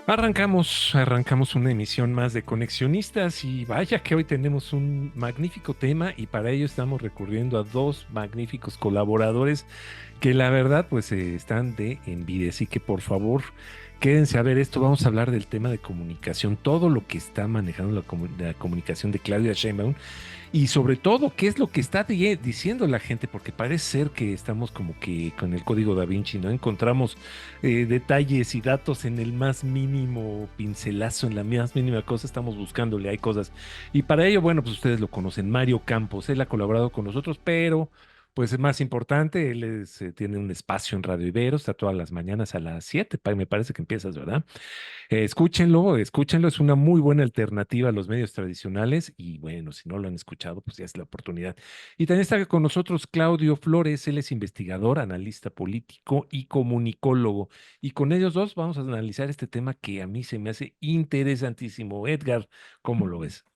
Arrancamos una emisión más de Conexionistas y vaya que hoy tenemos un magnífico tema y para ello estamos recurriendo a dos magníficos colaboradores que la verdad pues están de envidia, así que por favor quédense a ver esto, vamos a hablar del tema de comunicación, todo lo que está manejando la comunicación de Claudia Sheinbaum y sobre todo, ¿qué es lo que está diciendo la gente? Porque parece ser que estamos como que con el código Da Vinci, ¿no? Encontramos detalles y datos en el más mínimo pincelazo, en la más mínima cosa, estamos buscándole, hay cosas. Y para ello, bueno, pues ustedes lo conocen, Mario Campos, él ha colaborado con nosotros, pero pues es más importante, tiene un espacio en Radio Ibero, está todas las mañanas a las 7, me parece que empiezas, ¿verdad? Escúchenlo, es una muy buena alternativa a los medios tradicionales y bueno, si no lo han escuchado, pues ya es la oportunidad. Y también está con nosotros Claudio Flores, él es investigador, analista político y comunicólogo. Y con ellos dos vamos a analizar este tema que a mí se me hace interesantísimo. Edgar, ¿cómo lo ves?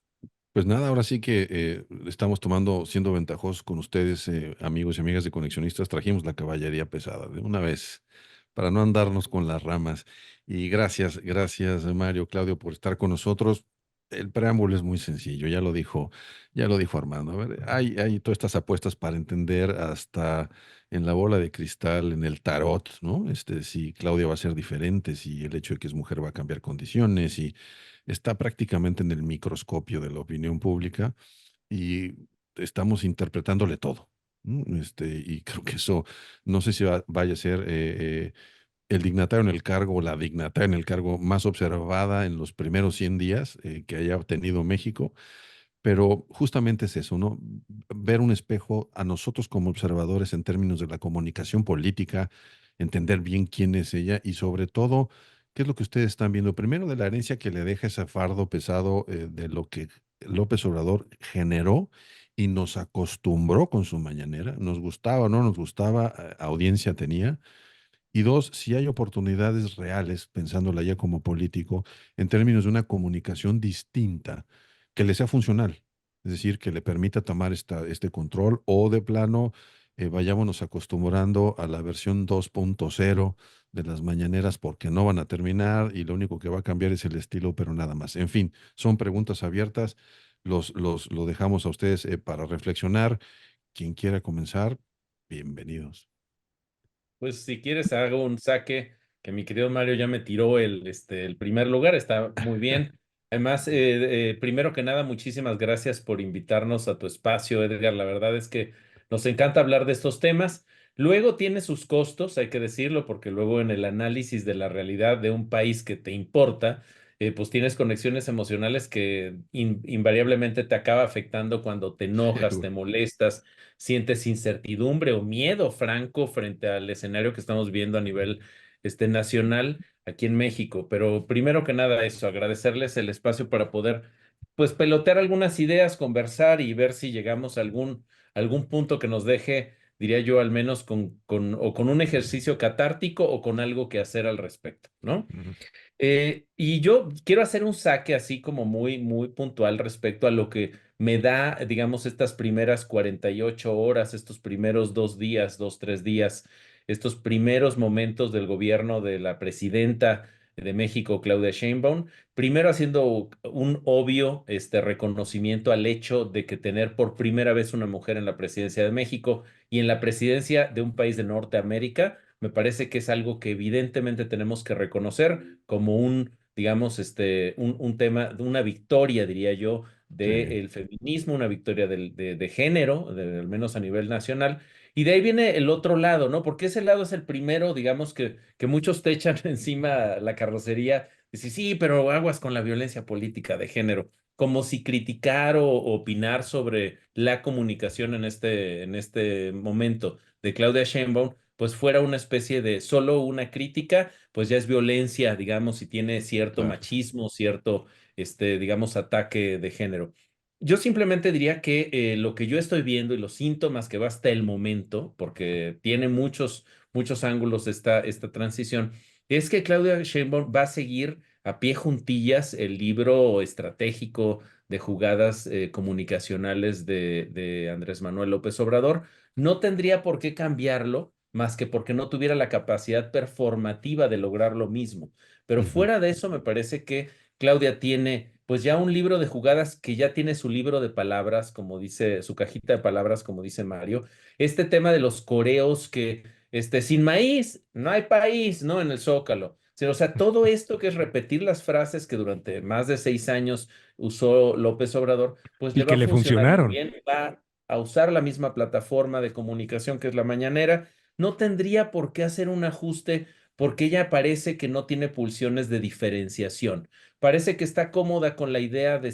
Pues nada, ahora sí que estamos tomando, siendo ventajosos con ustedes, amigos y amigas de Conexionistas, trajimos la caballería pesada de una vez para no andarnos con las ramas. Y gracias Mario, Claudio, por estar con nosotros. El preámbulo es muy sencillo, ya lo dijo Armando. A ver, hay todas estas apuestas para entender hasta en la bola de cristal, en el tarot, ¿no? Si Claudia va a ser diferente, si el hecho de que es mujer va a cambiar condiciones, y está prácticamente en el microscopio de la opinión pública y estamos interpretándole todo. ¿No? Y creo que eso, no sé si vaya a ser el dignatario en el cargo o la dignataria en el cargo más observada en los primeros 100 días que haya tenido México, pero justamente es eso, ¿no? Ver un espejo a nosotros como observadores en términos de la comunicación política, entender bien quién es ella y sobre todo, qué es lo que ustedes están viendo. Primero, de la herencia que le deja ese fardo pesado de lo que López Obrador generó y nos acostumbró con su mañanera. Nos gustaba o no nos gustaba, audiencia tenía. Y dos, si hay oportunidades reales, pensándola ya como político, en términos de una comunicación distinta que le sea funcional, es decir, que le permita tomar este control o de plano vayámonos acostumbrando a la versión 2.0 de las mañaneras porque no van a terminar y lo único que va a cambiar es el estilo, pero nada más. En fin, son preguntas abiertas, lo dejamos a ustedes para reflexionar. Quien quiera comenzar, bienvenidos. Pues si quieres hago un saque, que mi querido Mario ya me tiró el primer lugar, está muy bien. Además, primero que nada, muchísimas gracias por invitarnos a tu espacio, Edgar. La verdad es que nos encanta hablar de estos temas. Luego tiene sus costos, hay que decirlo, porque luego en el análisis de la realidad de un país que te importa, pues tienes conexiones emocionales que invariablemente te acaba afectando cuando te enojas, te molestas, sientes incertidumbre o miedo franco frente al escenario que estamos viendo a nivel nacional aquí en México. Pero primero que nada eso, agradecerles el espacio para poder pues pelotear algunas ideas, conversar y ver si llegamos a algún punto que nos deje, diría yo, al menos o con un ejercicio catártico o con algo que hacer al respecto, ¿no? Ujú. Y yo quiero hacer un saque así como muy, muy puntual respecto a lo que me da, digamos, estas primeras 48 horas, estos primeros 2 días, 3 días, estos primeros momentos del gobierno de la presidenta de México, Claudia Sheinbaum. Primero haciendo un obvio reconocimiento al hecho de que tener por primera vez una mujer en la presidencia de México y en la presidencia de un país de Norteamérica, me parece que es algo que evidentemente tenemos que reconocer como digamos, un tema, una victoria, diría yo, Sí. del feminismo, una victoria de género, al menos a nivel nacional. Y de ahí viene el otro lado, ¿no? Porque ese lado es el primero, digamos, que muchos te echan encima la carrocería. Dices, sí, pero aguas con la violencia política de género. Como si criticar o opinar sobre la comunicación en este momento de Claudia Sheinbaum, pues fuera una especie de solo una crítica, pues ya es violencia, digamos, y tiene cierto Claro. machismo, cierto, digamos, ataque de género. Yo simplemente diría que lo que yo estoy viendo y los síntomas que va hasta el momento, porque tiene muchos ángulos esta transición, es que Claudia Sheinbaum va a seguir a pie juntillas el libro estratégico de jugadas comunicacionales de Andrés Manuel López Obrador. No tendría por qué cambiarlo más que porque no tuviera la capacidad performativa de lograr lo mismo. Pero Ujú. fuera de eso, me parece que Claudia tiene pues ya un libro de jugadas que ya tiene su libro de palabras, como dice, su cajita de palabras, como dice Mario. Este tema de los coreos que, sin maíz, no hay país, ¿no? En el Zócalo. Sí, o sea, todo esto que es repetir las frases que durante más de 6 años usó López Obrador, pues Y le va que a le funcionar muy funcionaron. bien, va a usar la misma plataforma de comunicación que es la mañanera, no tendría por qué hacer un ajuste porque ella parece que no tiene pulsiones de diferenciación. Parece que está cómoda con la idea de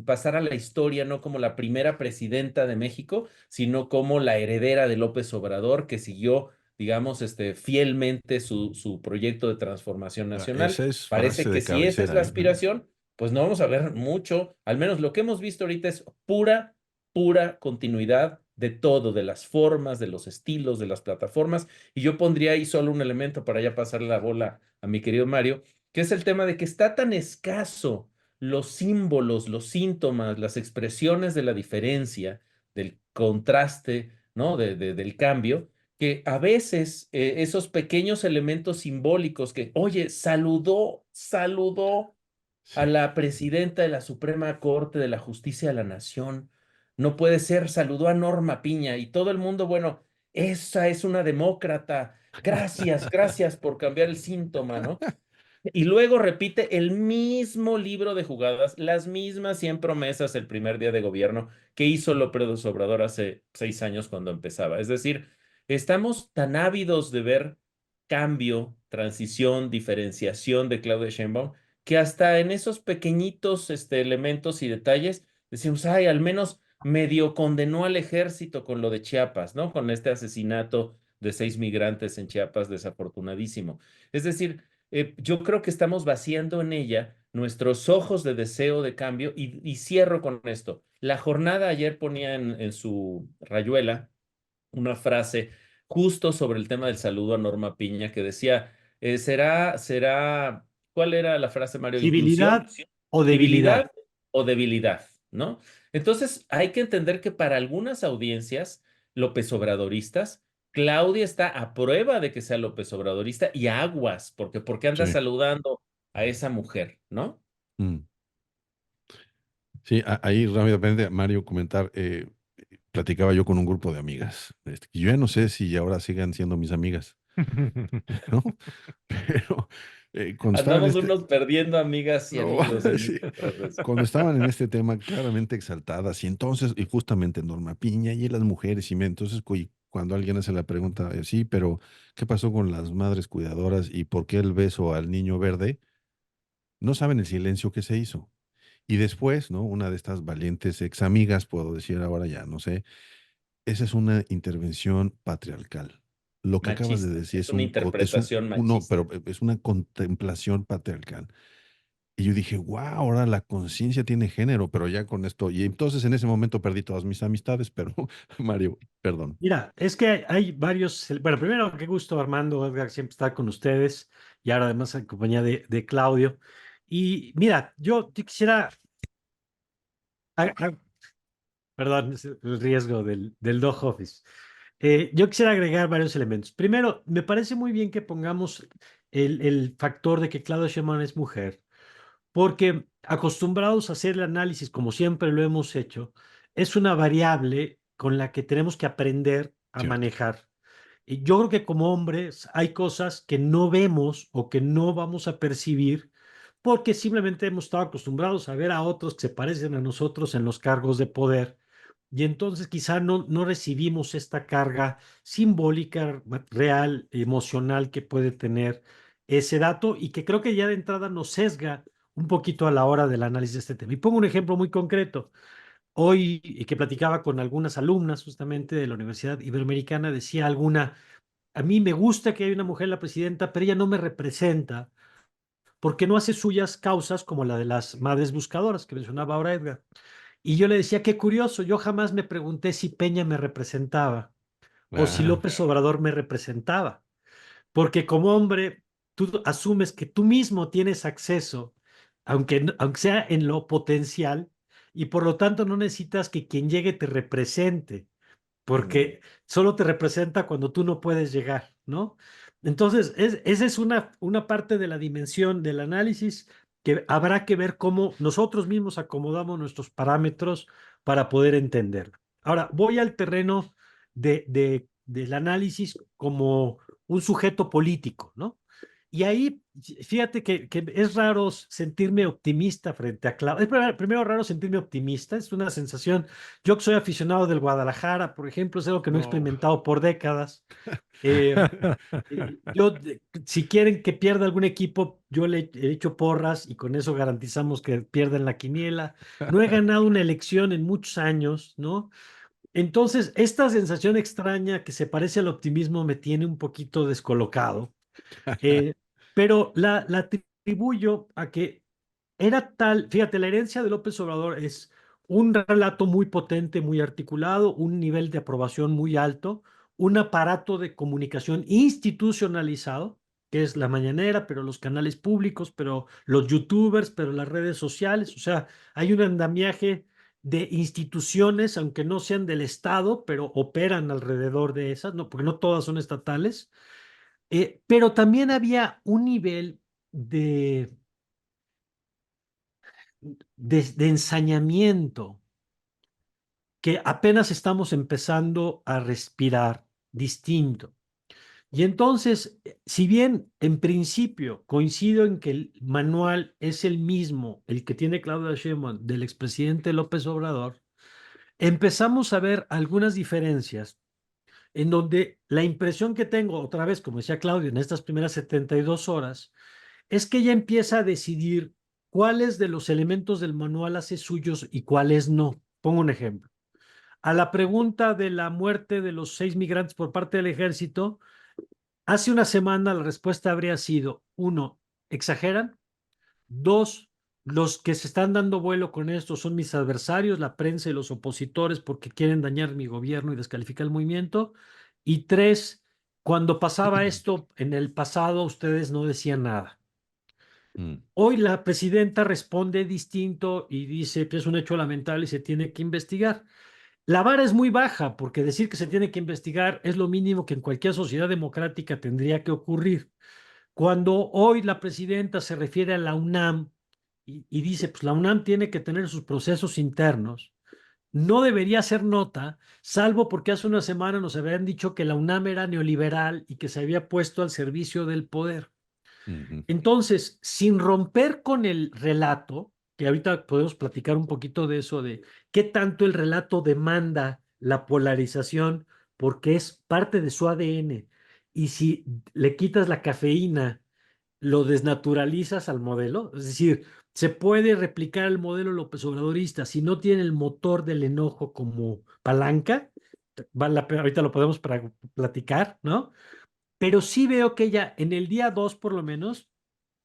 pasar a la historia no como la primera presidenta de México, sino como la heredera de López Obrador que siguió, digamos, fielmente su proyecto de transformación nacional. Esa es Parece frase que de si esa es la cabecera, ¿eh? aspiración, pues no vamos a ver mucho, al menos lo que hemos visto ahorita es pura continuidad de todo, de las formas, de los estilos, de las plataformas. Y yo pondría ahí solo un elemento para ya pasarle la bola a mi querido Mario, que es el tema de que está tan escaso los símbolos, los síntomas, las expresiones de la diferencia, del contraste, ¿no? Del cambio, que a veces esos pequeños elementos simbólicos que, oye, saludó a Sí. la presidenta de la Suprema Corte de la Justicia de la Nación. No puede ser, saludó a Norma Piña y todo el mundo, bueno, esa es una demócrata. Gracias por cambiar el síntoma, ¿no? Y luego repite el mismo libro de jugadas, las mismas 100 promesas el primer día de gobierno que hizo López Obrador hace 6 años cuando empezaba. Es decir, estamos tan ávidos de ver cambio, transición, diferenciación de Claudia Sheinbaum, que hasta en esos pequeñitos elementos y detalles decimos, ay, al menos medio condenó al ejército con lo de Chiapas, ¿no? Con este asesinato de 6 migrantes en Chiapas, desafortunadísimo. Es decir, yo creo que estamos vaciando en ella nuestros ojos de deseo de cambio y cierro con esto. La jornada ayer ponía en su rayuela una frase justo sobre el tema del saludo a Norma Piña que decía, ¿cuál era la frase, Mario? ¿Inclusión? Civilidad o debilidad. ¿Civilidad o debilidad? ¿No? Entonces, hay que entender que para algunas audiencias López Obradoristas, Claudia está a prueba de que sea López Obradorista y aguas, porque ¿por qué anda Sí. saludando a esa mujer? ¿No? Mm. Sí, ahí rápidamente, Mario, comentar, platicaba yo con un grupo de amigas. Que yo ya no sé si ahora sigan siendo mis amigas, ¿no? Pero cuando estaban en Andamos este, unos perdiendo amigas y no, amigos en sí, este proceso. cuando estaban en este tema claramente exaltadas, y entonces, y justamente Norma Piña y las mujeres, entonces cuando alguien hace la pregunta, sí, pero ¿qué pasó con las madres cuidadoras y por qué el beso al niño verde? No saben el silencio que se hizo. Y después, ¿no? Una de estas valientes ex amigas, puedo decir ahora ya, no sé, esa es una intervención patriarcal. Lo que acabas de Machista, decir es una es interpretación no, machista. pero es una contemplación patriarcal. Y yo dije, wow, ahora la conciencia tiene género, pero ya con esto, y entonces en ese momento perdí todas mis amistades, pero Mario, perdón. Mira, es que hay varios. Bueno, primero, qué gusto, Armando, Edgar, siempre estar con ustedes y ahora además en compañía de Claudio. Y mira, yo quisiera. ah, ah, Perdón, es el riesgo del Dog Office. Yo quisiera agregar varios elementos. Primero, me parece muy bien que pongamos el factor de que Claudia Sheinbaum es mujer, porque acostumbrados a hacer el análisis como siempre lo hemos hecho, es una variable con la que tenemos que aprender a Cierto. manejar. Y yo creo que como hombres hay cosas que no vemos o que no vamos a percibir porque simplemente hemos estado acostumbrados a ver a otros que se parecen a nosotros en los cargos de poder y entonces quizá no recibimos esta carga simbólica, real, emocional que puede tener ese dato y que creo que ya de entrada nos sesga un poquito a la hora del análisis de este tema. Y pongo un ejemplo muy concreto. Hoy que platicaba con algunas alumnas justamente de la Universidad Iberoamericana, decía alguna, a mí me gusta que haya una mujer la presidenta, pero ella no me representa porque no hace suyas causas como la de las madres buscadoras que mencionaba ahora Edgar. Y yo le decía, qué curioso, yo jamás me pregunté si Peña me representaba o si Ah, López Obrador me representaba, porque como hombre, tú asumes que tú mismo tienes acceso, aunque sea en lo potencial, y por lo tanto no necesitas que quien llegue te represente. porque solo te representa cuando tú no puedes llegar, ¿no? Entonces, esa es una parte de la dimensión del análisis que habrá que ver cómo nosotros mismos acomodamos nuestros parámetros para poder entender. Ahora, voy al terreno del análisis como un sujeto político, ¿no? Y ahí, fíjate que es raro sentirme optimista frente a Claudio. Es primero raro sentirme optimista, es una sensación. Yo que soy aficionado del Guadalajara, por ejemplo, es algo que no he No. experimentado por décadas. Eh, si quieren que pierda algún equipo, yo le he hecho porras y con eso garantizamos que pierdan la quiniela. No he ganado una elección en muchos años, ¿no? Entonces, esta sensación extraña que se parece al optimismo me tiene un poquito descolocado. Eh, pero la atribuyo a que era tal, fíjate, la herencia de López Obrador es un relato muy potente, muy articulado, un nivel de aprobación muy alto, un aparato de comunicación institucionalizado, que es la mañanera, pero los canales públicos, pero los youtubers, pero las redes sociales, o sea, hay un andamiaje de instituciones, aunque no sean del Estado, pero operan alrededor de esas, no, porque no todas son estatales, pero también había un nivel de, de ensañamiento que apenas estamos empezando a respirar distinto. Y entonces, si bien en principio coincido en que el manual es el mismo, el que tiene Claudia Sheinbaum del expresidente López Obrador, empezamos a ver algunas diferencias en donde la impresión que tengo, otra vez, como decía Claudio, en estas primeras 72 horas, es que ella empieza a decidir cuáles de los elementos del manual hace suyos y cuáles no. Pongo un ejemplo. A la pregunta de la muerte de los 6 migrantes por parte del ejército, hace una semana la respuesta habría sido, uno, exageran, dos, los que se están dando vuelo con esto son mis adversarios, la prensa y los opositores porque quieren dañar mi gobierno y descalificar el movimiento, y tres, cuando pasaba esto en el pasado ustedes no decían nada. Mm. Hoy la presidenta responde distinto y dice que es un hecho lamentable y se tiene que investigar. La vara es muy baja porque decir que se tiene que investigar es lo mínimo que en cualquier sociedad democrática tendría que ocurrir. Cuando hoy la presidenta se refiere a la UNAM y dice, pues la UNAM tiene que tener sus procesos internos, no debería ser nota, salvo porque hace una semana nos habían dicho que la UNAM era neoliberal y que se había puesto al servicio del poder. Ujú. Entonces, sin romper con el relato, que ahorita podemos platicar un poquito de eso, de qué tanto el relato demanda la polarización, porque es parte de su ADN, y si le quitas la cafeína, lo desnaturalizas al modelo, es decir, se puede replicar el modelo López Obradorista si no tiene el motor del enojo como palanca, vale la pena, ahorita lo podemos platicar, ¿no? Pero sí veo que ella en el día 2 por lo menos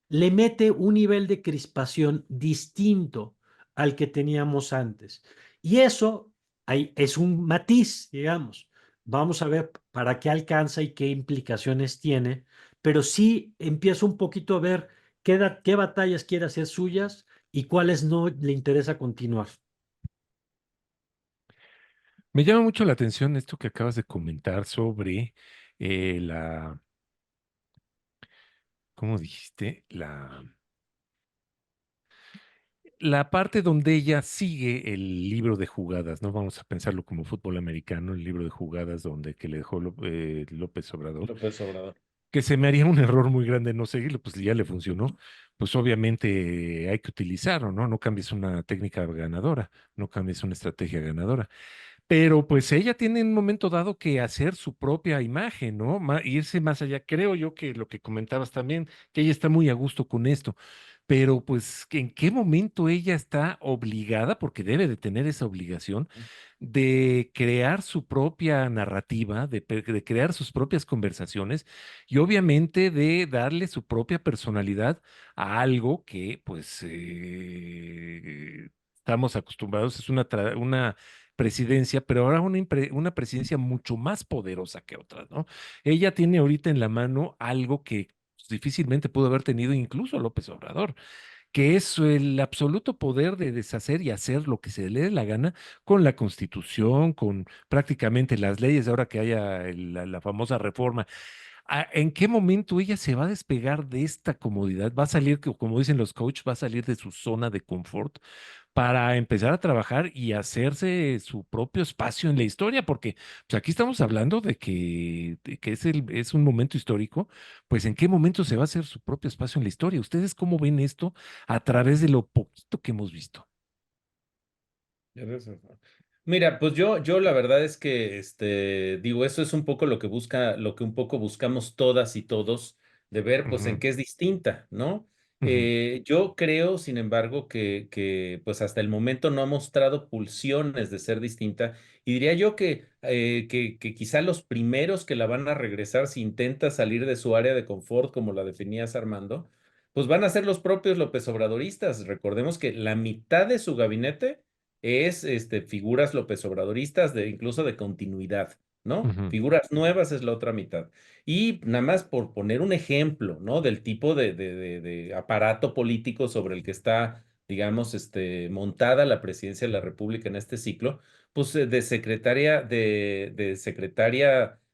le mete un nivel de crispación distinto al que teníamos antes. Y eso es un matiz, digamos. Vamos a ver para qué alcanza y qué implicaciones tiene, pero sí empiezo un poquito a ver qué batallas quiere hacer suyas y cuáles no le interesa continuar. Me llama mucho la atención esto que acabas de comentar sobre la, ¿cómo dijiste? La parte donde ella sigue el libro de jugadas, ¿no? Vamos a pensarlo como fútbol americano, el libro de jugadas donde que le dejó López Obrador, López Obrador. que se me haría un error muy grande no seguirlo, pues ya le funcionó, pues obviamente hay que utilizarlo, ¿no? No cambies una técnica ganadora, no cambies una estrategia ganadora. Pero pues ella tiene en un momento dado que hacer su propia imagen, ¿no? Irse más allá. Creo yo que lo que comentabas también, que ella está muy a gusto con esto, pero pues ¿en qué momento ella está obligada, porque debe de tener esa obligación, de crear su propia narrativa, de crear sus propias conversaciones y obviamente de darle su propia personalidad a algo que pues estamos acostumbrados, es una presidencia, pero ahora una presidencia mucho más poderosa que otras, ¿no? Ella tiene ahorita en la mano algo que pues, difícilmente pudo haber tenido incluso López Obrador, que es el absoluto poder de deshacer y hacer lo que se le dé la gana con la Constitución, con prácticamente las leyes, ahora que haya la famosa reforma. ¿En qué momento ella se va a despegar de esta comodidad? Va a salir, como dicen los coaches, va a salir de su zona de confort para empezar a trabajar y hacerse su propio espacio en la historia, porque pues, aquí estamos hablando de que es un momento histórico, pues ¿en qué momento se va a hacer su propio espacio en la historia? ¿Ustedes cómo ven esto a través de lo poquito que hemos visto? Mira, pues yo la verdad es que digo, eso es un poco lo que busca, lo que un poco buscamos todas y todos, de ver pues en Ujú, qué es distinta, ¿no? ujú, Yo creo, sin embargo, que pues hasta el momento no ha mostrado pulsiones de ser distinta, y diría yo que quizá los primeros que la van a regresar si intenta salir de su área de confort, como la definías, Armando, pues van a ser los propios López Obradoristas. Recordemos que la mitad de su gabinete es figuras López Obradoristas de incluso de continuidad, ¿no? ujú, Figuras nuevas es la otra mitad. Y nada más por poner un ejemplo, ¿no? Del tipo de aparato político sobre el que está, digamos, montada la presidencia de la República en este ciclo, pues de secretaria,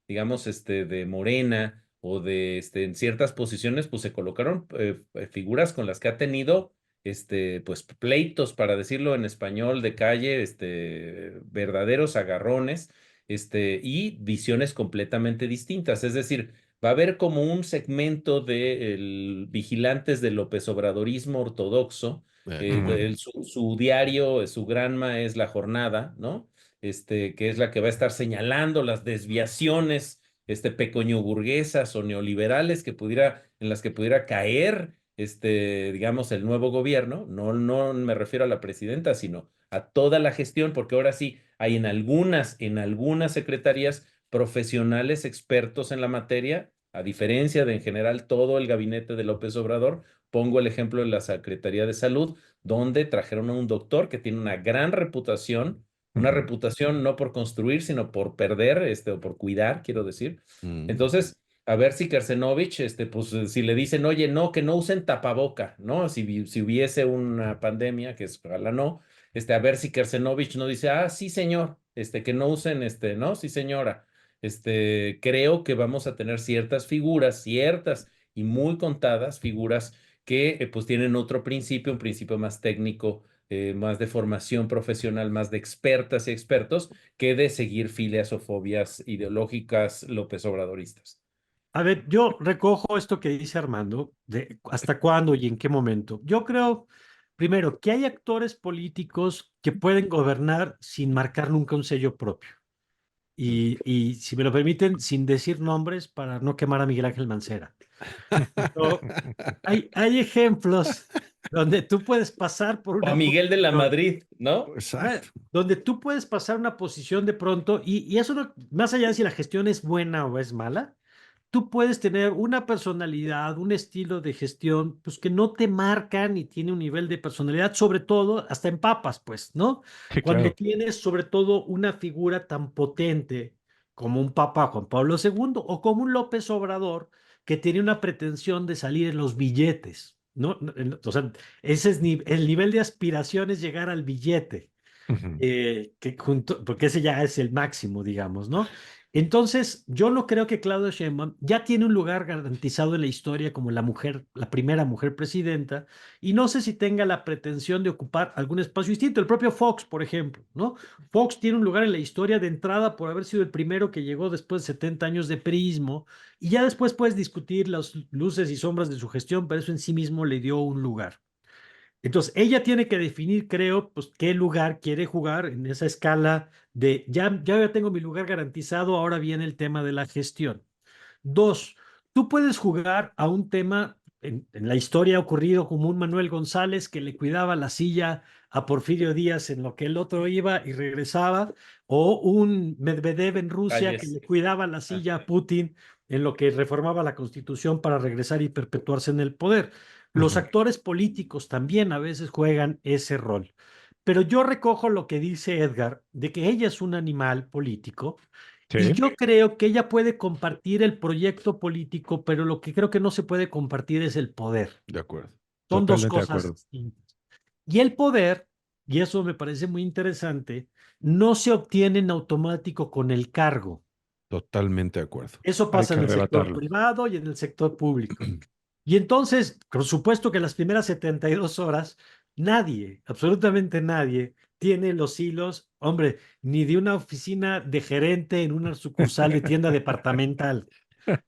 digamos, de Morena o en ciertas posiciones, pues se colocaron figuras con las que ha tenido pues pleitos, para decirlo en español de calle, verdaderos agarrones, y visiones completamente distintas. Es decir, va a haber como un segmento de vigilantes del López Obradorismo ortodoxo. ujú, Su diario, su granma es La Jornada, ¿no? Que es la que va a estar señalando las desviaciones, pecoño-burguesas o neoliberales en las que pudiera caer digamos, el nuevo gobierno. No me refiero a la presidenta, sino a toda la gestión, porque ahora sí hay en algunas secretarías profesionales expertos en la materia, a diferencia de en general todo el gabinete de López Obrador. Pongo el ejemplo de la Secretaría de Salud, donde trajeron a un doctor que tiene una gran reputación, una ujú, reputación no por construir, sino por perder, o por cuidar, quiero decir. Mm, Entonces, a ver si Kersenovich, pues si le dicen, oye, no, que no usen tapaboca, ¿no? Si hubiese una pandemia, que ojalá no, a ver si Kersenovich no dice, ah, sí, señor, que no usen, no, sí, señora. Creo que vamos a tener ciertas figuras, ciertas y muy contadas figuras que pues tienen otro principio, un principio más técnico, más de formación profesional, más de expertas y expertos, que de seguir filias o fobias ideológicas López Obradoristas. A ver, yo recojo esto que dice Armando, de hasta cuándo y en qué momento. Yo creo, primero, que hay actores políticos que pueden gobernar sin marcar nunca un sello propio. Y si me lo permiten, sin decir nombres para no quemar a Miguel Ángel Mancera. Pero hay ejemplos donde tú puedes pasar por O a una Miguel de la posición, Madrid, ¿no? Exacto. donde tú puedes pasar una posición de pronto, y eso no, más allá de si la gestión es buena o es mala, tú puedes tener una personalidad, un estilo de gestión, pues que no te marcan y tiene un nivel de personalidad, sobre todo hasta en papas, pues, ¿no? sí, Cuando claro. tienes sobre todo una figura tan potente como un Papa Juan Pablo II o como un López Obrador que tiene una pretensión de salir en los billetes, ¿no? O sea, ese es el nivel de aspiración es llegar al billete Ujú, porque ese ya es el máximo, digamos, ¿no? Entonces, yo no creo que Claudia Sheinbaum ya tiene un lugar garantizado en la historia como la mujer, la primera mujer presidenta, y no sé si tenga la pretensión de ocupar algún espacio distinto. El propio Fox, por ejemplo, ¿no? Fox tiene un lugar en la historia de entrada por haber sido el primero que llegó después de 70 años de priismo, y ya después puedes discutir las luces y sombras de su gestión, pero eso en sí mismo le dio un lugar. Entonces, ella tiene que definir, creo, pues qué lugar quiere jugar en esa escala de ya tengo mi lugar garantizado, ahora viene el tema de la gestión. Dos, tú puedes jugar a un tema, en la historia ha ocurrido como un Manuel González que le cuidaba la silla a Porfirio Díaz en lo que el otro iba y regresaba, o un Medvedev en Rusia que Calles. le cuidaba la Ah, silla a Putin en lo que reformaba la constitución para regresar y perpetuarse en el poder. Los ujú. actores políticos también a veces juegan ese rol. Pero yo recojo lo que dice Edgar, de que ella es un animal político y Sí. yo creo que ella puede compartir el proyecto político, pero lo que creo que no se puede compartir es el poder. De acuerdo. Son dos Totalmente de cosas acuerdo. distintas. Y el poder, y eso me parece muy interesante, no se obtiene en automático con el cargo. Totalmente de acuerdo. Eso Hay pasa que en el sector arrebatarlo. privado y en el sector público. Y entonces, por supuesto que las primeras 72 horas, nadie, absolutamente nadie, tiene los hilos, hombre, ni de una oficina de gerente en una sucursal de tienda departamental,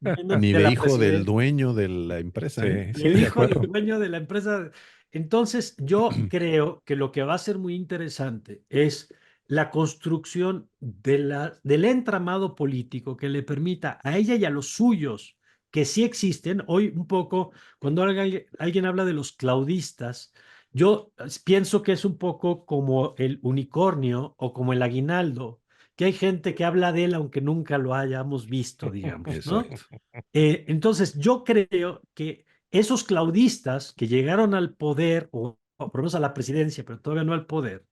menos Ni de de la hijo del presidencia, dueño de la empresa, ¿eh? Sí, ni sí, el de hijo del acuerdo. dueño de la empresa. Entonces, yo creo que lo que va a ser muy interesante es la construcción del entramado político que le permita a ella y a los suyos, que sí existen. Hoy un poco, cuando alguien habla de los claudistas, yo pienso que es un poco como el unicornio o como el aguinaldo, que hay gente que habla de él aunque nunca lo hayamos visto, digamos, ¿no? Exacto. Entonces, yo creo que esos claudistas que llegaron al poder, o por lo menos a la presidencia, pero todavía no al poder,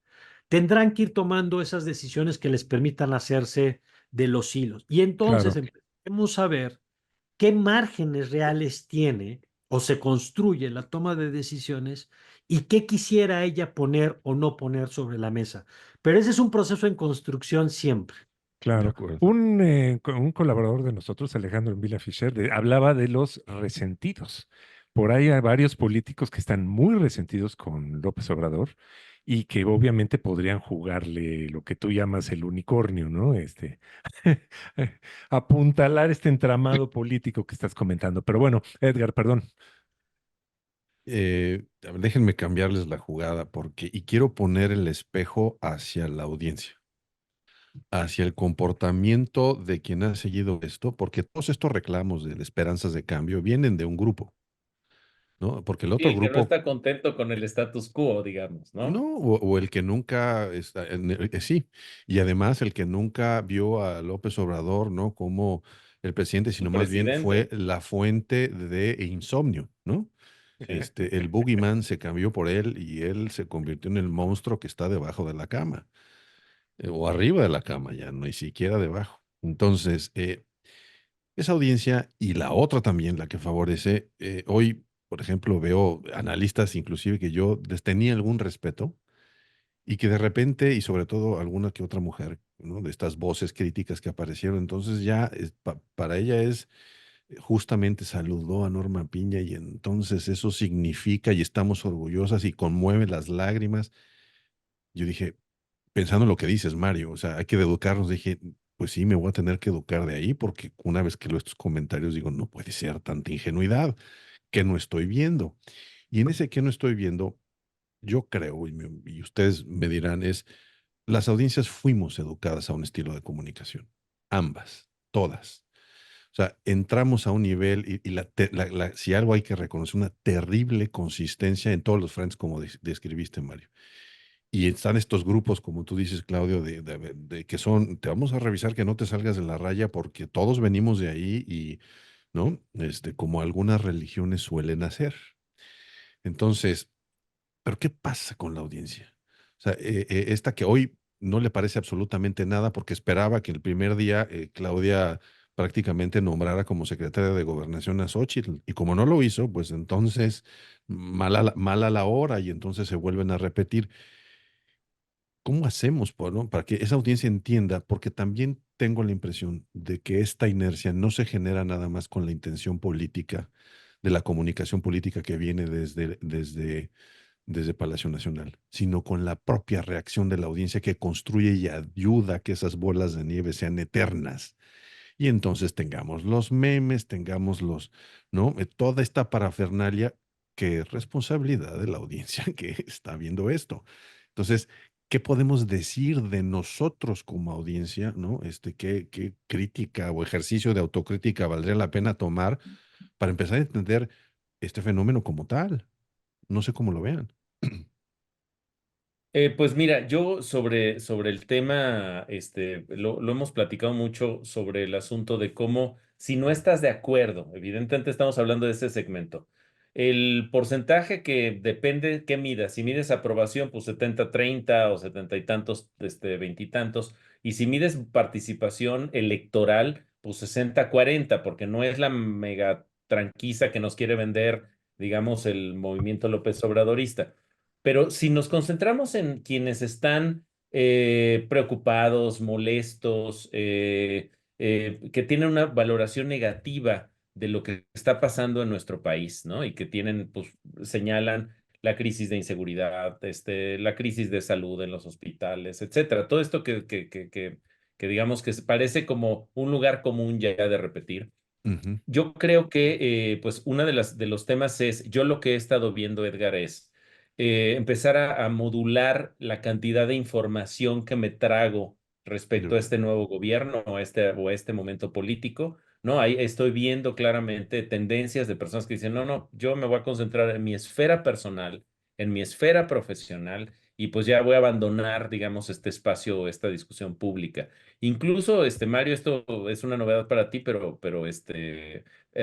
tendrán que ir tomando esas decisiones que les permitan hacerse de los hilos. Y entonces Claro, empecemos a ver qué márgenes reales tiene o se construye la toma de decisiones y qué quisiera ella poner o no poner sobre la mesa. Pero ese es un proceso en construcción siempre. De claro. acuerdo. Un colaborador de nosotros, Alejandro Vila Fischer, hablaba de los resentidos. Por ahí hay varios políticos que están muy resentidos con López Obrador y que obviamente podrían jugarle lo que tú llamas el unicornio, ¿no? Apuntalar este entramado político que estás comentando. Pero bueno, Edgar, perdón. A ver, déjenme cambiarles la jugada porque, y quiero poner el espejo hacia la audiencia, hacia el comportamiento de quien ha seguido esto, porque todos estos reclamos de esperanzas de cambio vienen de un grupo, ¿no? Porque el Sí, otro el que no grupo, está contento con el status quo, digamos, no, ¿no? o el que nunca está, sí, y además el que nunca vio a López Obrador, ¿no? Como el presidente, Un sino más bien fue presidente. la fuente de insomnio, ¿no? El boogeyman se cambió por él y él se convirtió en el monstruo que está debajo de la cama, o arriba de la cama, ya no ni siquiera debajo. Entonces, esa audiencia y la otra también, la que favorece, hoy, por ejemplo, veo analistas inclusive que yo les tenía algún respeto y que de repente, y sobre todo alguna que otra mujer, ¿no? De estas voces críticas que aparecieron, entonces ya para ella es justamente saludó a Norma Piña y entonces eso significa y estamos orgullosas y conmueve las lágrimas. Yo dije, pensando en lo que dices, Mario, o sea, hay que educarnos, dije, pues sí, me voy a tener que educar de ahí porque una vez que leo estos comentarios digo, no puede ser tanta ingenuidad que no estoy viendo. Y en ese que no estoy viendo, yo creo, y ustedes me dirán, es, las audiencias fuimos educadas a un estilo de comunicación, ambas, todas. O sea, entramos a un nivel y si algo hay que reconocer, una terrible consistencia en todos los frentes, como describiste, Mario. Y están estos grupos, como tú dices, Claudio, de que son, te vamos a revisar que no te salgas de la raya porque todos venimos de ahí y, ¿no? Como algunas religiones suelen hacer. Entonces, ¿pero qué pasa con la audiencia? O sea, esta que hoy no le parece absolutamente nada porque esperaba que el primer día Claudia prácticamente nombrara como secretaria de Gobernación a Xóchitl. Y como no lo hizo, pues entonces mala la hora y entonces se vuelven a repetir. ¿Cómo hacemos no? Para que esa audiencia entienda? Porque también tengo la impresión de que esta inercia no se genera nada más con la intención política de la comunicación política que viene desde Palacio Nacional, sino con la propia reacción de la audiencia que construye y ayuda a que esas bolas de nieve sean eternas. Y entonces tengamos los memes, tengamos ¿no? Toda esta parafernalia que es responsabilidad de la audiencia que está viendo esto. Entonces, ¿qué podemos decir de nosotros como audiencia, ¿no? ¿Qué crítica o ejercicio de autocrítica valdría la pena tomar para empezar a entender este fenómeno como tal? No sé cómo lo vean. Pues mira, yo sobre el tema, lo hemos platicado mucho sobre el asunto de cómo, si no estás de acuerdo, evidentemente estamos hablando de ese segmento, el porcentaje que depende qué midas, si mides aprobación, pues 70-30 o 70 y tantos, 20 y tantos, y si mides participación electoral, pues 60-40, porque no es la mega tranquiza que nos quiere vender digamos, el movimiento López Obradorista. Pero si nos concentramos en quienes están preocupados, molestos, que tienen una valoración negativa de lo que está pasando en nuestro país, ¿no? Y que tienen, pues, señalan la crisis de inseguridad, la crisis de salud en los hospitales, etcétera. Todo esto que digamos que parece como un lugar común ya de repetir. Ujú. Yo creo que pues una de los temas es, yo lo que he estado viendo, Edgar, es empezar a modular la cantidad de información que me trago respecto a este nuevo gobierno o a este momento político, ¿no? Ahí estoy viendo claramente tendencias de personas que dicen, no, no, yo me voy a concentrar en mi esfera personal, en mi esfera profesional, y pues ya voy a abandonar, digamos, este espacio, esta discusión pública. Incluso, Mario, esto es una novedad para ti, pero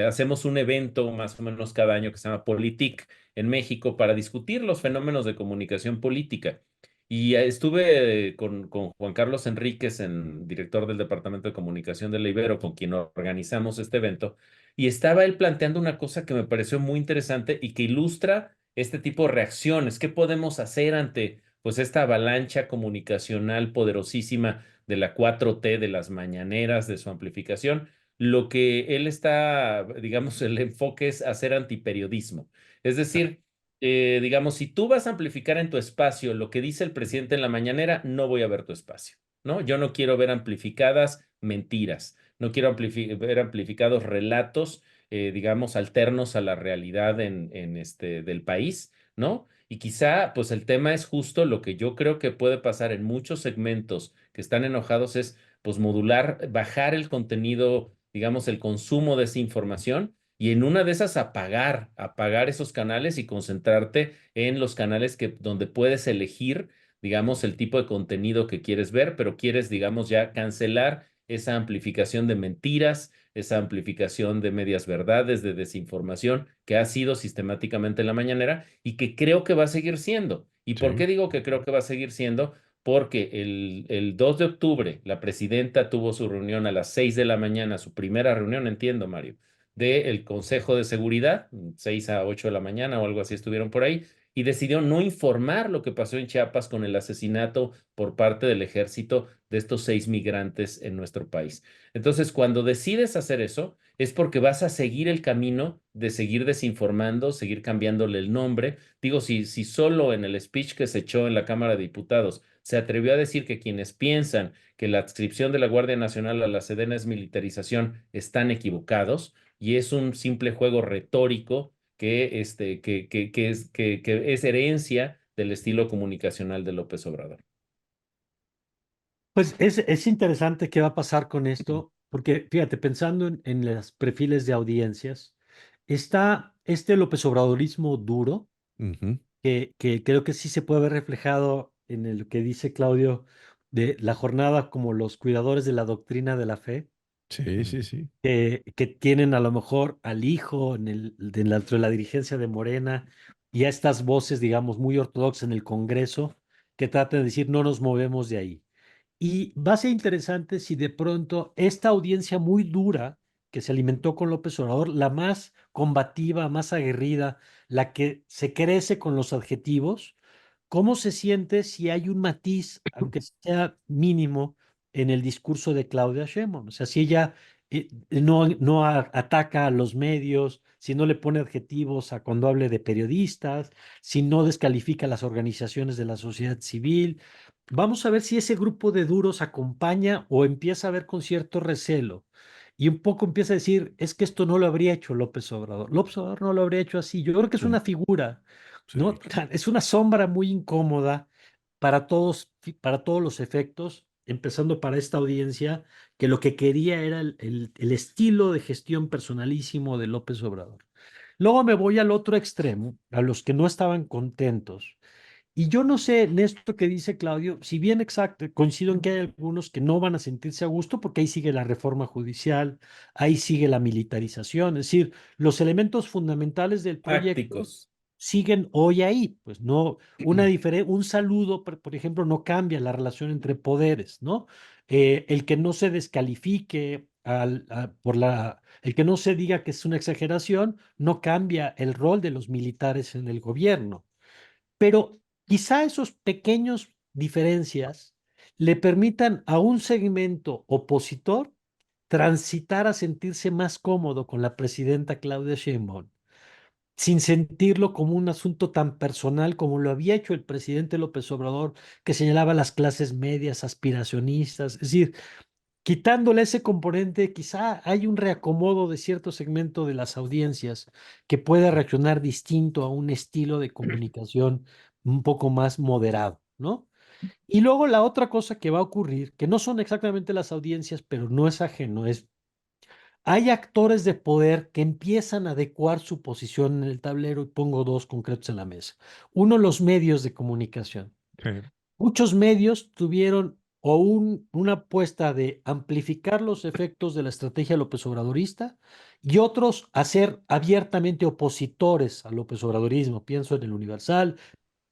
hacemos un evento más o menos cada año que se llama Politic en México para discutir los fenómenos de comunicación política. Y estuve con Juan Carlos Enríquez, director del Departamento de Comunicación de la Ibero, con quien organizamos este evento, y estaba él planteando una cosa que me pareció muy interesante y que ilustra este tipo de reacciones. ¿Qué podemos hacer ante, pues, esta avalancha comunicacional poderosísima de la 4T, de las mañaneras, de su amplificación? Lo que él está, digamos, el enfoque es hacer antiperiodismo. Es decir, digamos, si tú vas a amplificar en tu espacio lo que dice el presidente en la mañanera, no voy a ver tu espacio, ¿no? Yo no quiero ver amplificadas mentiras, no quiero ver amplificados relatos, digamos, alternos a la realidad del país, ¿no? Y quizá, pues el tema es justo lo que yo creo que puede pasar en muchos segmentos que están enojados es, pues, modular, bajar el contenido, digamos, el consumo de esa información y en una de esas apagar esos canales y concentrarte en los canales donde puedes elegir, digamos, el tipo de contenido que quieres ver, pero quieres, digamos, ya cancelar esa amplificación de mentiras, esa amplificación de medias verdades, de desinformación que ha sido sistemáticamente en la mañanera y que creo que va a seguir siendo. ¿Y por Sí. qué digo que creo que va a seguir siendo? Porque el 2 de octubre la presidenta tuvo su reunión a las 6 de la mañana, su primera reunión, entiendo, Mario, del Consejo de Seguridad, 6 a 8 de la mañana o algo así estuvieron por ahí, y decidió no informar lo que pasó en Chiapas con el asesinato por parte del ejército de estos 6 migrantes en nuestro país. Entonces, cuando decides hacer eso, es porque vas a seguir el camino de seguir desinformando, seguir cambiándole el nombre. Digo, si solo en el speech que se echó en la Cámara de Diputados se atrevió a decir que quienes piensan que la adscripción de la Guardia Nacional a la Sedena es militarización están equivocados y es un simple juego retórico que es herencia del estilo comunicacional de López Obrador. Pues es interesante qué va a pasar con esto, porque fíjate, pensando en los perfiles de audiencias, está este López Obradorismo duro, Ujú. que creo que sí se puede ver reflejado en el que dice Claudio de la jornada como los cuidadores de la doctrina de la fe, Sí, sí, sí. que tienen a lo mejor al hijo dentro de la dirigencia de Morena y a estas voces, digamos, muy ortodoxas en el Congreso que tratan de decir no nos movemos de ahí. Y va a ser interesante si de pronto esta audiencia muy dura que se alimentó con López Obrador, la más combativa, más aguerrida, la que se crece con los adjetivos, ¿cómo se siente si hay un matiz, aunque sea mínimo, en el discurso de Claudia Sheinbaum? O sea, si ella no ataca a los medios, si no le pone adjetivos a cuando hable de periodistas, si no descalifica a las organizaciones de la sociedad civil. Vamos a ver si ese grupo de duros acompaña o empieza a ver con cierto recelo. Y un poco empieza a decir, es que esto no lo habría hecho López Obrador. López Obrador no lo habría hecho así. Yo creo que es Sí, una figura, ¿no? sí. Es una sombra muy incómoda para todos los efectos, empezando para esta audiencia, que lo que quería era el estilo de gestión personalísimo de López Obrador. Luego me voy al otro extremo, a los que no estaban contentos. Y yo no sé, en esto que dice Claudio, si bien exacto, coincido en que hay algunos que no van a sentirse a gusto porque ahí sigue la reforma judicial, ahí sigue la militarización, es decir, los elementos fundamentales del proyecto Prácticos. siguen hoy ahí, pues no, un saludo, por ejemplo, no cambia la relación entre poderes, ¿no? El que no se descalifique el que no se diga que es una exageración, no cambia el rol de los militares en el gobierno. Pero quizá esos pequeños diferencias le permitan a un segmento opositor transitar a sentirse más cómodo con la presidenta Claudia Sheinbaum, sin sentirlo como un asunto tan personal como lo había hecho el presidente López Obrador, que señalaba a las clases medias aspiracionistas. Es decir, quitándole ese componente, quizá hay un reacomodo de cierto segmento de las audiencias que pueda reaccionar distinto a un estilo de comunicación un poco más moderado, ¿no? Y luego la otra cosa que va a ocurrir, que no son exactamente las audiencias, pero no es ajeno, es hay actores de poder que empiezan a adecuar su posición en el tablero y pongo dos concretos en la mesa. Uno, los medios de comunicación. Sí, Muchos medios tuvieron una apuesta de amplificar los efectos de la estrategia López Obradorista y otros a ser abiertamente opositores al López Obradorismo. Pienso en el Universal,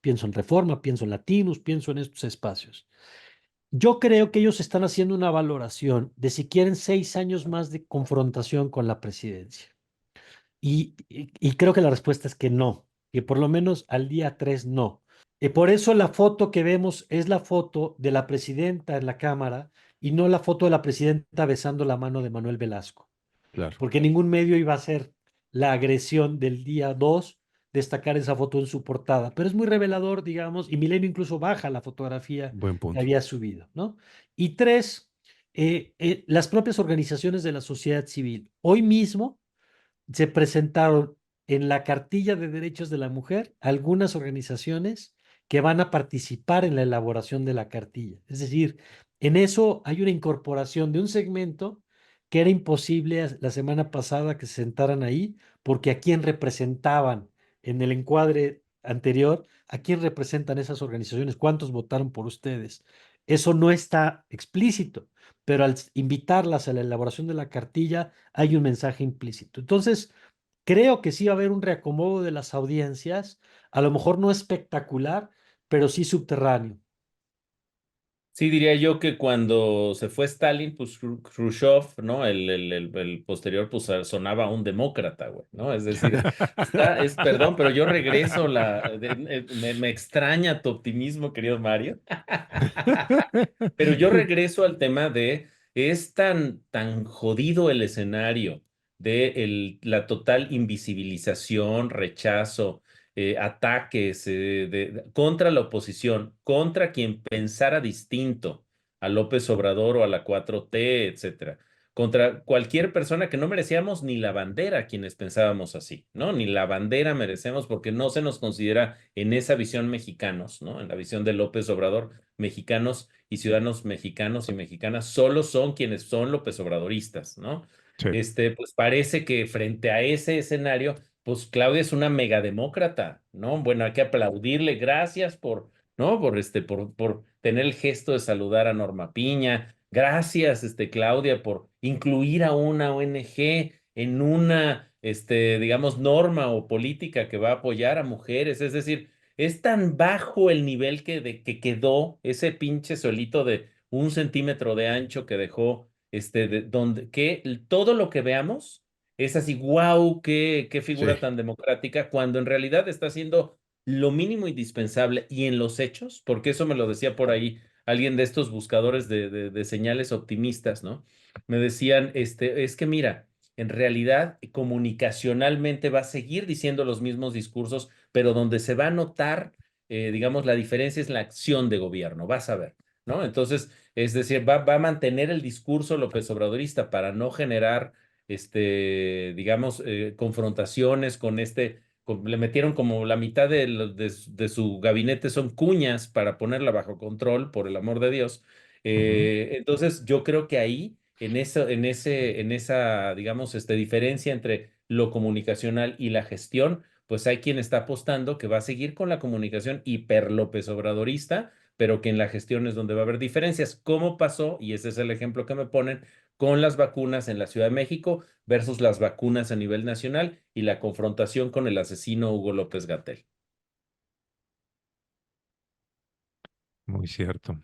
pienso en Reforma, pienso en Latinos, pienso en estos espacios. Yo creo que ellos están haciendo una valoración de si quieren 6 años más de confrontación con la presidencia. Y creo que la respuesta es que no, que por lo menos al día 3 no. Y por eso la foto que vemos es la foto de la presidenta en la Cámara y no la foto de la presidenta besando la mano de Manuel Velasco, Claro. porque ningún medio iba a hacer la agresión del día 2 destacar esa foto en su portada. Pero es muy revelador, digamos, y Milenio incluso baja la fotografía Buen que punto. había subido, ¿no? Y tres, las propias organizaciones de la sociedad civil. Hoy mismo se presentaron en la cartilla de derechos de la mujer algunas organizaciones que van a participar en la elaboración de la cartilla. Es decir, en eso hay una incorporación de un segmento que era imposible la semana pasada que se sentaran ahí, porque a quién representaban en el encuadre anterior, a quién representan esas organizaciones, cuántos votaron por ustedes. Eso no está explícito, pero al invitarlas a la elaboración de la cartilla, hay un mensaje implícito. Entonces, creo que sí va a haber un reacomodo de las audiencias, a lo mejor no espectacular, pero sí subterráneo. Sí, diría yo que cuando se fue Stalin, pues Khrushchev, ¿no? El posterior, pues sonaba un demócrata, güey, ¿no? Es decir, perdón, pero yo regreso, me extraña tu optimismo, querido Mario. Pero yo regreso al tema de, es tan jodido el escenario de la total invisibilización, rechazo, ataques contra la oposición, contra quien pensara distinto a López Obrador o a la 4T, etcétera. Contra cualquier persona que no merecíamos ni la bandera, quienes pensábamos así, ¿no? Ni la bandera merecemos porque no se nos considera en esa visión mexicanos, ¿no? En la visión de López Obrador, mexicanos y ciudadanos mexicanos y mexicanas solo son quienes son López Obradoristas, ¿no? sí. Pues parece que frente a ese escenario, pues Claudia es una megademócrata, ¿no? Bueno, hay que aplaudirle, gracias ¿no? Por tener el gesto de saludar a Norma Piña, gracias, Claudia, por incluir a una ONG en una, digamos, norma o política que va a apoyar a mujeres, es decir, es tan bajo el nivel que quedó ese pinche solito de 1 centímetro de ancho que dejó, donde que todo lo que veamos es así, wow, qué Sí, figura tan democrática, cuando en realidad está haciendo lo mínimo indispensable y en los hechos, porque eso me lo decía por ahí alguien de estos buscadores de señales optimistas, ¿no? Me decían, es que mira, en realidad comunicacionalmente va a seguir diciendo los mismos discursos, pero donde se va a notar, digamos, la diferencia es la acción de gobierno, vas a ver, ¿no? Entonces, es decir, va a mantener el discurso López Obradorista para no generar, digamos, confrontaciones con le metieron como la mitad de su gabinete son cuñas para ponerla bajo control, por el amor de Dios. Ujú. Entonces, yo creo que ahí, en esa, digamos, diferencia entre lo comunicacional y la gestión, pues hay quien está apostando que va a seguir con la comunicación hiper López Obradorista, pero que en la gestión es donde va a haber diferencias. ¿Cómo pasó? Y ese es el ejemplo que me ponen con las vacunas en la Ciudad de México versus las vacunas a nivel nacional y la confrontación con el asesino Hugo López Gatell. Muy cierto.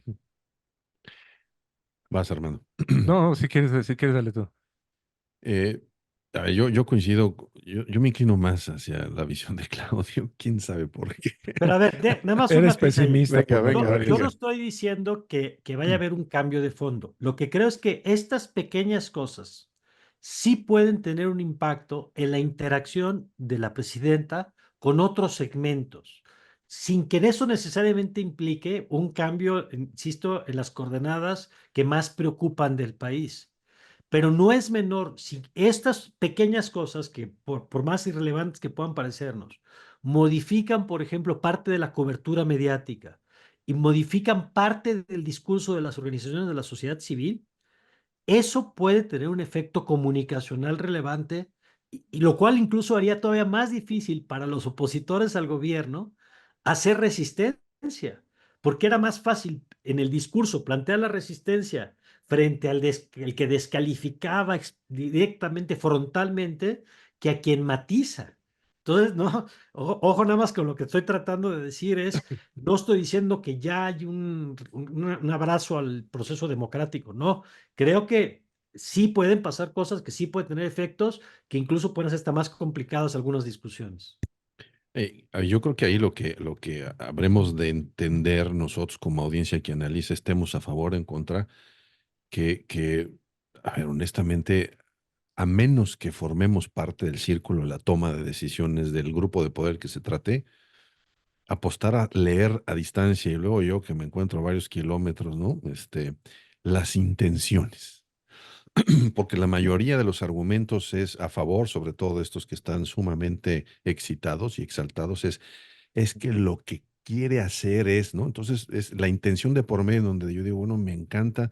Vas, Armando. No, si quieres, dale tú. Eh, a ver, yo coincido, yo me inclino más hacia la visión de Claudio, quién sabe por qué. Pero a ver, nada más un Eres matiz ahí. pesimista Venga, por venga, Yo no venga. estoy diciendo que vaya a haber un cambio de fondo. Lo que creo es que estas pequeñas cosas sí pueden tener un impacto en la interacción de la presidenta con otros segmentos, sin que eso necesariamente implique un cambio, insisto, en las coordenadas que más preocupan del país. Pero no es menor si estas pequeñas cosas que, por más irrelevantes que puedan parecernos, modifican, por ejemplo, parte de la cobertura mediática y modifican parte del discurso de las organizaciones de la sociedad civil, eso puede tener un efecto comunicacional relevante y lo cual incluso haría todavía más difícil para los opositores al gobierno hacer resistencia, porque era más fácil en el discurso plantear la resistencia frente al el que descalificaba directamente, frontalmente, que a quien matiza. Entonces, no, ojo nada más con lo que estoy tratando de decir es, no estoy diciendo que ya hay un abrazo al proceso democrático, no, creo que sí pueden pasar cosas, que sí pueden tener efectos, que incluso pueden ser hasta más complicadas algunas discusiones. Yo creo que ahí lo que habremos de entender nosotros como audiencia que analiza, estemos a favor o en contra, que, a ver, honestamente, a menos que formemos parte del círculo de la toma de decisiones del grupo de poder que se trate, apostar a leer a distancia y luego yo que me encuentro a varios kilómetros, ¿no? Las intenciones. Porque la mayoría de los argumentos es a favor, sobre todo estos que están sumamente excitados y exaltados, es que lo que quiere hacer es, ¿no? Entonces, es la intención de por medio donde yo digo, bueno, me encanta,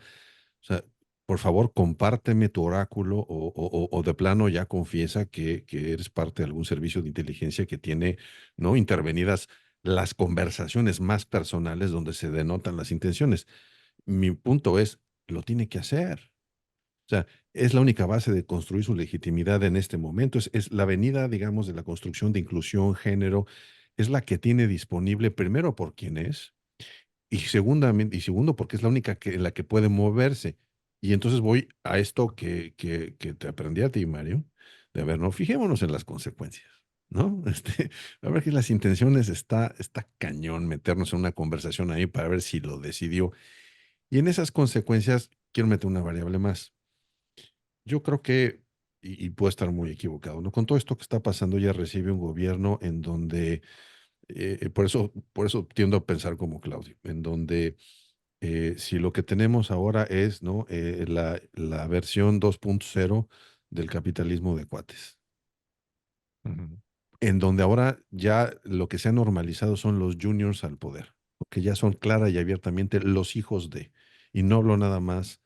o sea, por favor, compárteme tu oráculo o de plano ya confiesa que eres parte de algún servicio de inteligencia que tiene, ¿no? Intervenidas las conversaciones más personales donde se denotan las intenciones. Mi punto es, lo tiene que hacer. O sea, es la única base de construir su legitimidad en este momento. Es la avenida, digamos, de la construcción de inclusión, género, es la que tiene disponible primero por quién es y segundo porque es la única en la que puede moverse. Y entonces voy a esto que te aprendí a ti, Mario, de a ver, no, fijémonos en las consecuencias, ¿no? A ver que las intenciones está cañón meternos en una conversación ahí para ver si lo decidió. Y en esas consecuencias quiero meter una variable más. Yo creo que, y puedo estar muy equivocado, ¿no? Con todo esto que está pasando, ya recibe un gobierno en donde, por eso tiendo a pensar como Claudio, en donde si lo que tenemos ahora es, ¿no? La versión 2.0 del capitalismo de cuates, Ujú. en donde ahora ya lo que se ha normalizado son los juniors al poder, que ya son clara y abiertamente los hijos de, y no hablo nada más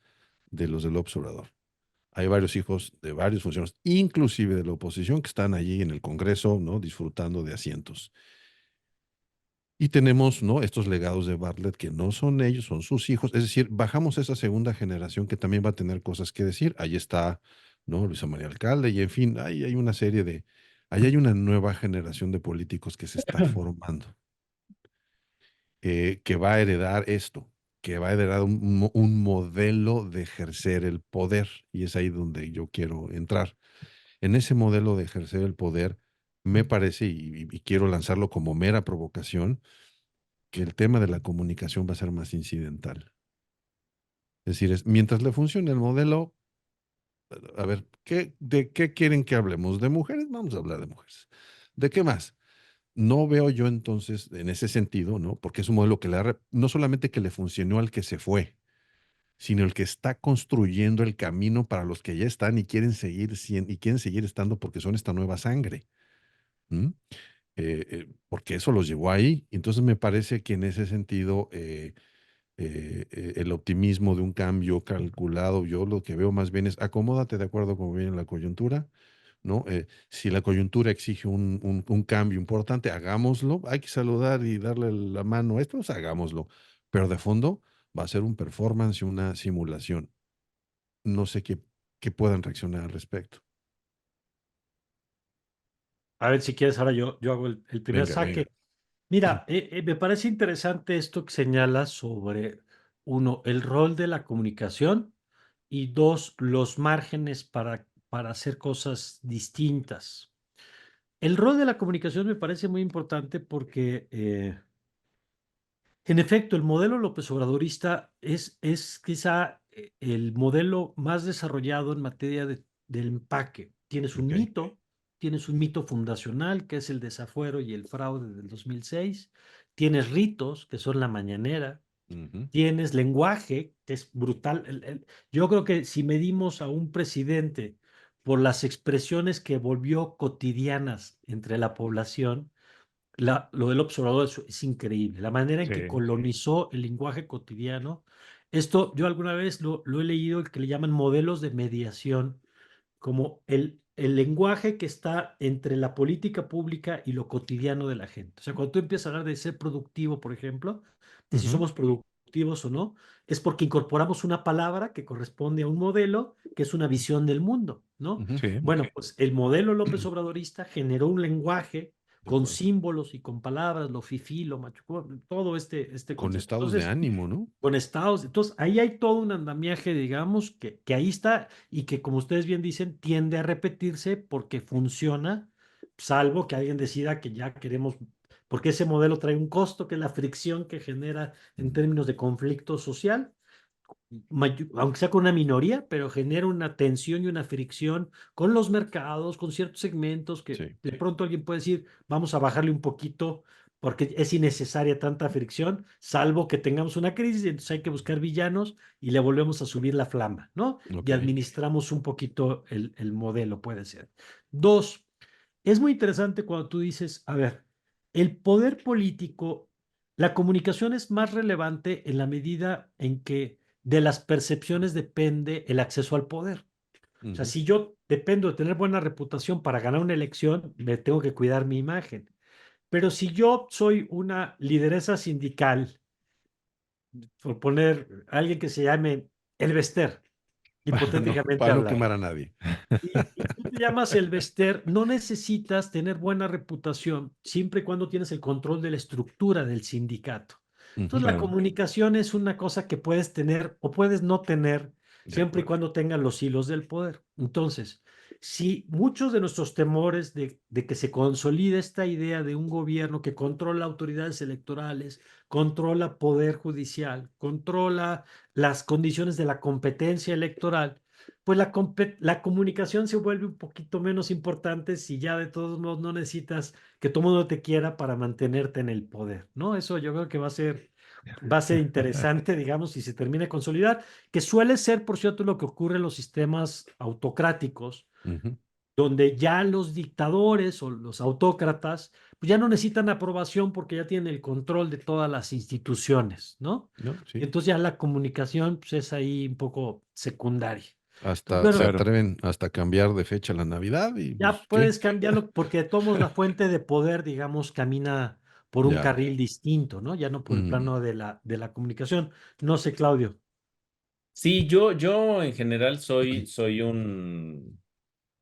de los del observador. Hay varios hijos de varios funcionarios, inclusive de la oposición, que están allí en el Congreso, ¿no? Disfrutando de asientos. Y tenemos, ¿no? Estos legados de Bartlett que no son ellos, son sus hijos. Es decir, bajamos esa segunda generación que también va a tener cosas que decir. Ahí está, ¿no? Luisa María Alcalde y en fin, ahí hay una serie de, ahí hay una nueva generación de políticos que se está formando, que va a heredar esto, que va a heredar un modelo de ejercer el poder. Y es ahí donde yo quiero entrar. En ese modelo de ejercer el poder, me parece, y quiero lanzarlo como mera provocación, que el tema de la comunicación va a ser más incidental. Es decir, mientras le funcione el modelo, a ver, ¿de qué quieren que hablemos? ¿De mujeres? Vamos a hablar de mujeres. ¿De qué más? No veo yo entonces en ese sentido, ¿no? Porque es un modelo que no solamente que le funcionó al que se fue, sino el que está construyendo el camino para los que ya están y quieren seguir y quieren seguir estando porque son esta nueva sangre. ¿Mm? Porque eso los llevó ahí. Entonces me parece que en ese sentido el optimismo de un cambio calculado, yo lo que veo más bien es acomódate de acuerdo como viene la coyuntura, ¿no? Si la coyuntura exige un cambio importante, hagámoslo. Hay que saludar y darle la mano a esto, pues hagámoslo. Pero de fondo va a ser un performance y una simulación. No sé qué puedan reaccionar al respecto. A ver si quieres, ahora yo hago el primer Venga, saque. venga. Mira, me parece interesante esto que señalas sobre uno, el rol de la comunicación y dos, los márgenes para hacer cosas distintas. El rol de la comunicación me parece muy importante porque, en efecto, el modelo López Obradorista es quizá el modelo más desarrollado en materia del empaque. Ok. Tienes un mito fundacional que es el desafuero y el fraude del 2006. Tienes ritos que son la mañanera. Ujú. Tienes lenguaje que es brutal. Yo creo que si medimos a un presidente por las expresiones que volvió cotidianas entre la población, lo del observador es increíble. La manera en que Sí. colonizó el lenguaje cotidiano. Esto yo alguna vez lo he leído, el que le llaman modelos de mediación, como el lenguaje que está entre la política pública y lo cotidiano de la gente. O sea, cuando tú empiezas a hablar de ser productivo, por ejemplo, de si Ujú. somos productivos o no, es porque incorporamos una palabra que corresponde a un modelo que es una visión del mundo, ¿no? Ujú. Sí. Bueno, pues el modelo López Obradorista generó un lenguaje De con acuerdo. símbolos y con palabras, lo fifí, lo machucó, todo este Con concepto. estados de Entonces, ánimo, ¿no? con estados. Entonces, ahí hay todo un andamiaje, digamos, que ahí está y que, como ustedes bien dicen, tiende a repetirse porque funciona, salvo que alguien decida que ya queremos, porque ese modelo trae un costo, que es la fricción que genera en términos de conflicto social, aunque sea con una minoría, pero genera una tensión y una fricción con los mercados, con ciertos segmentos que Sí. de pronto alguien puede decir, vamos a bajarle un poquito porque es innecesaria tanta fricción, salvo que tengamos una crisis, y entonces hay que buscar villanos y le volvemos a subir la flama, ¿no? Ok. Y administramos un poquito el modelo, puede ser. Dos, es muy interesante cuando tú dices, a ver, el poder político, la comunicación es más relevante en la medida en que de las percepciones depende el acceso al poder. O sea, Ujú. si yo dependo de tener buena reputación para ganar una elección, me tengo que cuidar mi imagen. Pero si yo soy una lideresa sindical, por poner a alguien que se llame El Bester, hipotéticamente Para no hablando, quemar a nadie. y tú te llamas el Bester, no necesitas tener buena reputación siempre y cuando tienes el control de la estructura del sindicato. Ujú. Entonces, la Claro. comunicación es una cosa que puedes tener o puedes no tener De siempre y acuerdo. cuando tengas los hilos del poder. Entonces, si muchos de nuestros temores de que se consolide esta idea de un gobierno que controla autoridades electorales, controla poder judicial, controla las condiciones de la competencia electoral, pues la comunicación se vuelve un poquito menos importante si ya de todos modos no necesitas que todo el mundo te quiera para mantenerte en el poder, ¿no? Eso yo creo que va a ser interesante, digamos, si se termina de consolidar, que suele ser, por cierto, lo que ocurre en los sistemas autocráticos, Ujú. donde ya los dictadores o los autócratas pues ya no necesitan aprobación porque ya tienen el control de todas las instituciones, ¿no? ¿No? Y Sí. entonces ya la comunicación pues, es ahí un poco secundaria. Entonces, Hasta se bueno, Claro. atreven hasta cambiar de fecha la Navidad y ya pues, ¿qué? puedes cambiarlo porque de todos modos la fuente de poder, digamos, camina por un Ya. carril distinto, ¿no? Ya no por el Mm. plano de la comunicación. No sé, Claudio. Sí, yo en general soy